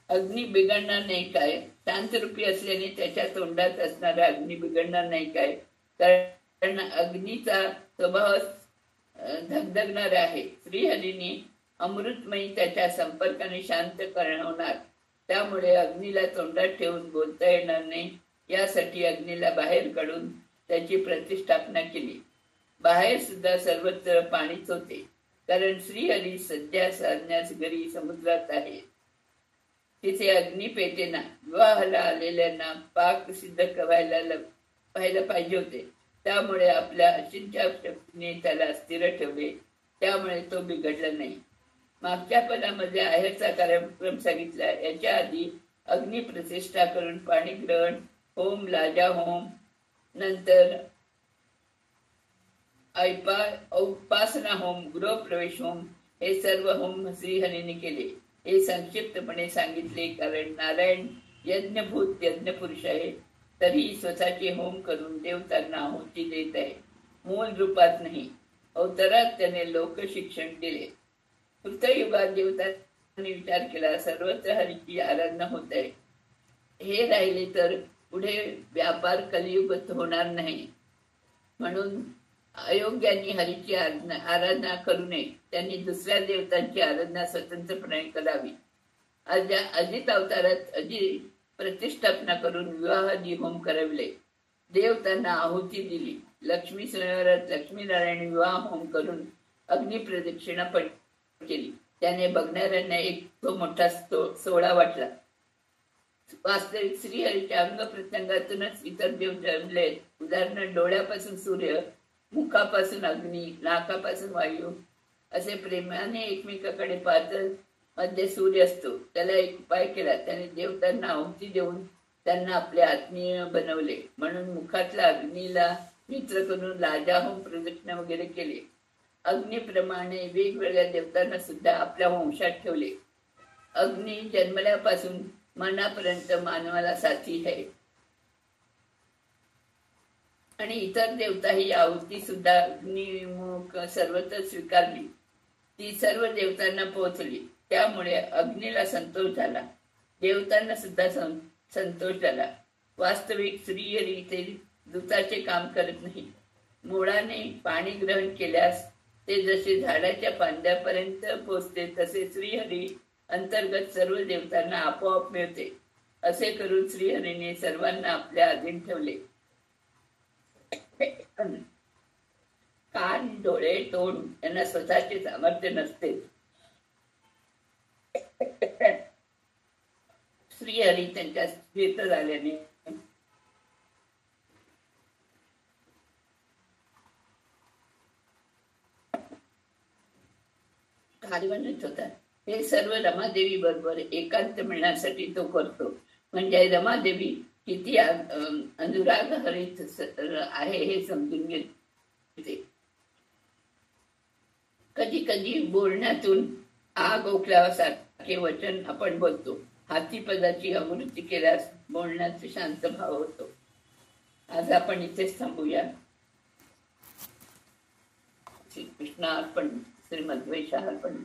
अग्नी बिघडणार नाही काय? शांतरूपी असल्याने त्याच्या तोंडात असणारा अग्नी बिघडणार नाही काय? कारण अग्नीचा स्वभाव धगधगणार आहे. श्रीहरीने अमृतमयी त्याच्या संपर्काने शांत करणार. त्यामुळे अग्नीला तोंडात ठेवून बोलता येणार नाही, यासाठी अग्नीला बाहेर काढून त्याची प्रतिष्ठापना केली. बाहेर सुद्धा सर्वत्र पाणीच होते, कारण श्रीहरी सध्या साधण्यास घरी समुद्रात आहे. तिथे अग्नी पेटेना. विवाहाला आलेल्यांना पाक सिद्ध व्हायला पाहिजे होते. त्यामुळे आपल्या अचिंत्य शक्तीने त्याला स्थिर ठेवले. त्यामुळे तो बिघडला नाही. मागच्या पदामध्ये आहेरचा कार्यक्रम सांगितला. याच्या आधी अग्नी प्रतिष्ठा करून पाणी ग्रहण होम, लाजा होम, नंतर उपासना होम, गृहप्रवेश होम हे सर्व होम श्रीहरीने केले. हे संक्षिप्तपणे सांगितले कारण नारायण यज्ञभूत यज्ञपुरुष आहे. तरीही स्वतःचे होम करून देवतांना आहुती देत आहे. मूल रूपात नाही, अवतारात त्याने लोकशिक्षण दिले. कृतयुगात देवतांनी विचार केला सर्वत्र हरीची आराधना होत आहे. हे राहिले तर पुढे व्यापार कलियुगात होणार नाही. म्हणून अयोग्यांनी हरीची आराधना करू नये. त्यांनी दुसऱ्या देवतांची आराधना स्वतंत्रपणे करावी. अजित अवतारात प्रतिष्ठापना करून विवाहादी होम करविले. देवतांना आहुती दिली. लक्ष्मी स्वयंवरात लक्ष्मीनारायण विवाह होम करून अग्नी प्रदक्षिणा केली. त्याने बघणाऱ्यांना एक तो मोठा सोहळा वाटला. वास्तविक श्रीहरीच्या अंग प्रत्यंगातूनच इतर देव जन्मले. उदाहरण डोळ्यापासून सूर्य, मुखापासून अग्नी, नाकापासून वायू असे प्रेमाने एकमेकाकडे पाहतात. मध्ये सूर्य असतो. त्याला एक उपाय केला. त्याने देवतांना आहुती देऊन त्यांना आपले आत्मीय बनवले. म्हणून मुखातल्या अग्नीला मित्र करून लाजाहोम प्रदक्षिणा वगैरे केले. अग्नीप्रमाणे वेगवेगळ्या देवतांना सुद्धा आपल्या वंशात ठेवले. अग्नी जन्मल्यापासून मनापर्यंत मानवाला साथी आहे आणि इतर देवता ही आहुती सुद्धा अग्निमुख सर्वत्र स्वीकारली. ती सर्व देवतांना पोहोचली. त्यामुळे अग्नीला संतोष झाला. देवतांना सुद्धा संतोष झाला. वास्तविक श्रीहरी ते दूताचे काम करत नाही. मुळाने पाणी ग्रहण केल्यास ते जसे झाडाच्या फांद्यापर्यंत पोचते तसे श्रीहरी अंतर्गत सर्व देवतांना आपोआप मिळते. असे करून श्रीहरीने सर्वांना आपल्या अधीन ठेवले. कान, डोळे, तोंड यांना स्वतःचे सामर्थ्य नसते. श्रीहरी त्यांच्या स्थित झाल्याने कार्यवत होता. हे सर्व रमादेवी बरोबर एकांत मिळण्यासाठी तो करतो. म्हणजे रमादेवी किती अनुराग हरित आहे हे समजून घेते. कधी कधी बोलण्यातून आग ओकल्यासारखे वचन आपण बोलतो. हातीपदाची आवृत्ती केल्यास बोलण्याचा शांत भाव होतो. आज आपण इथेच थांबूया. श्री कृष्ण अर्पण. श्रीमद्वैशाल अर्पण.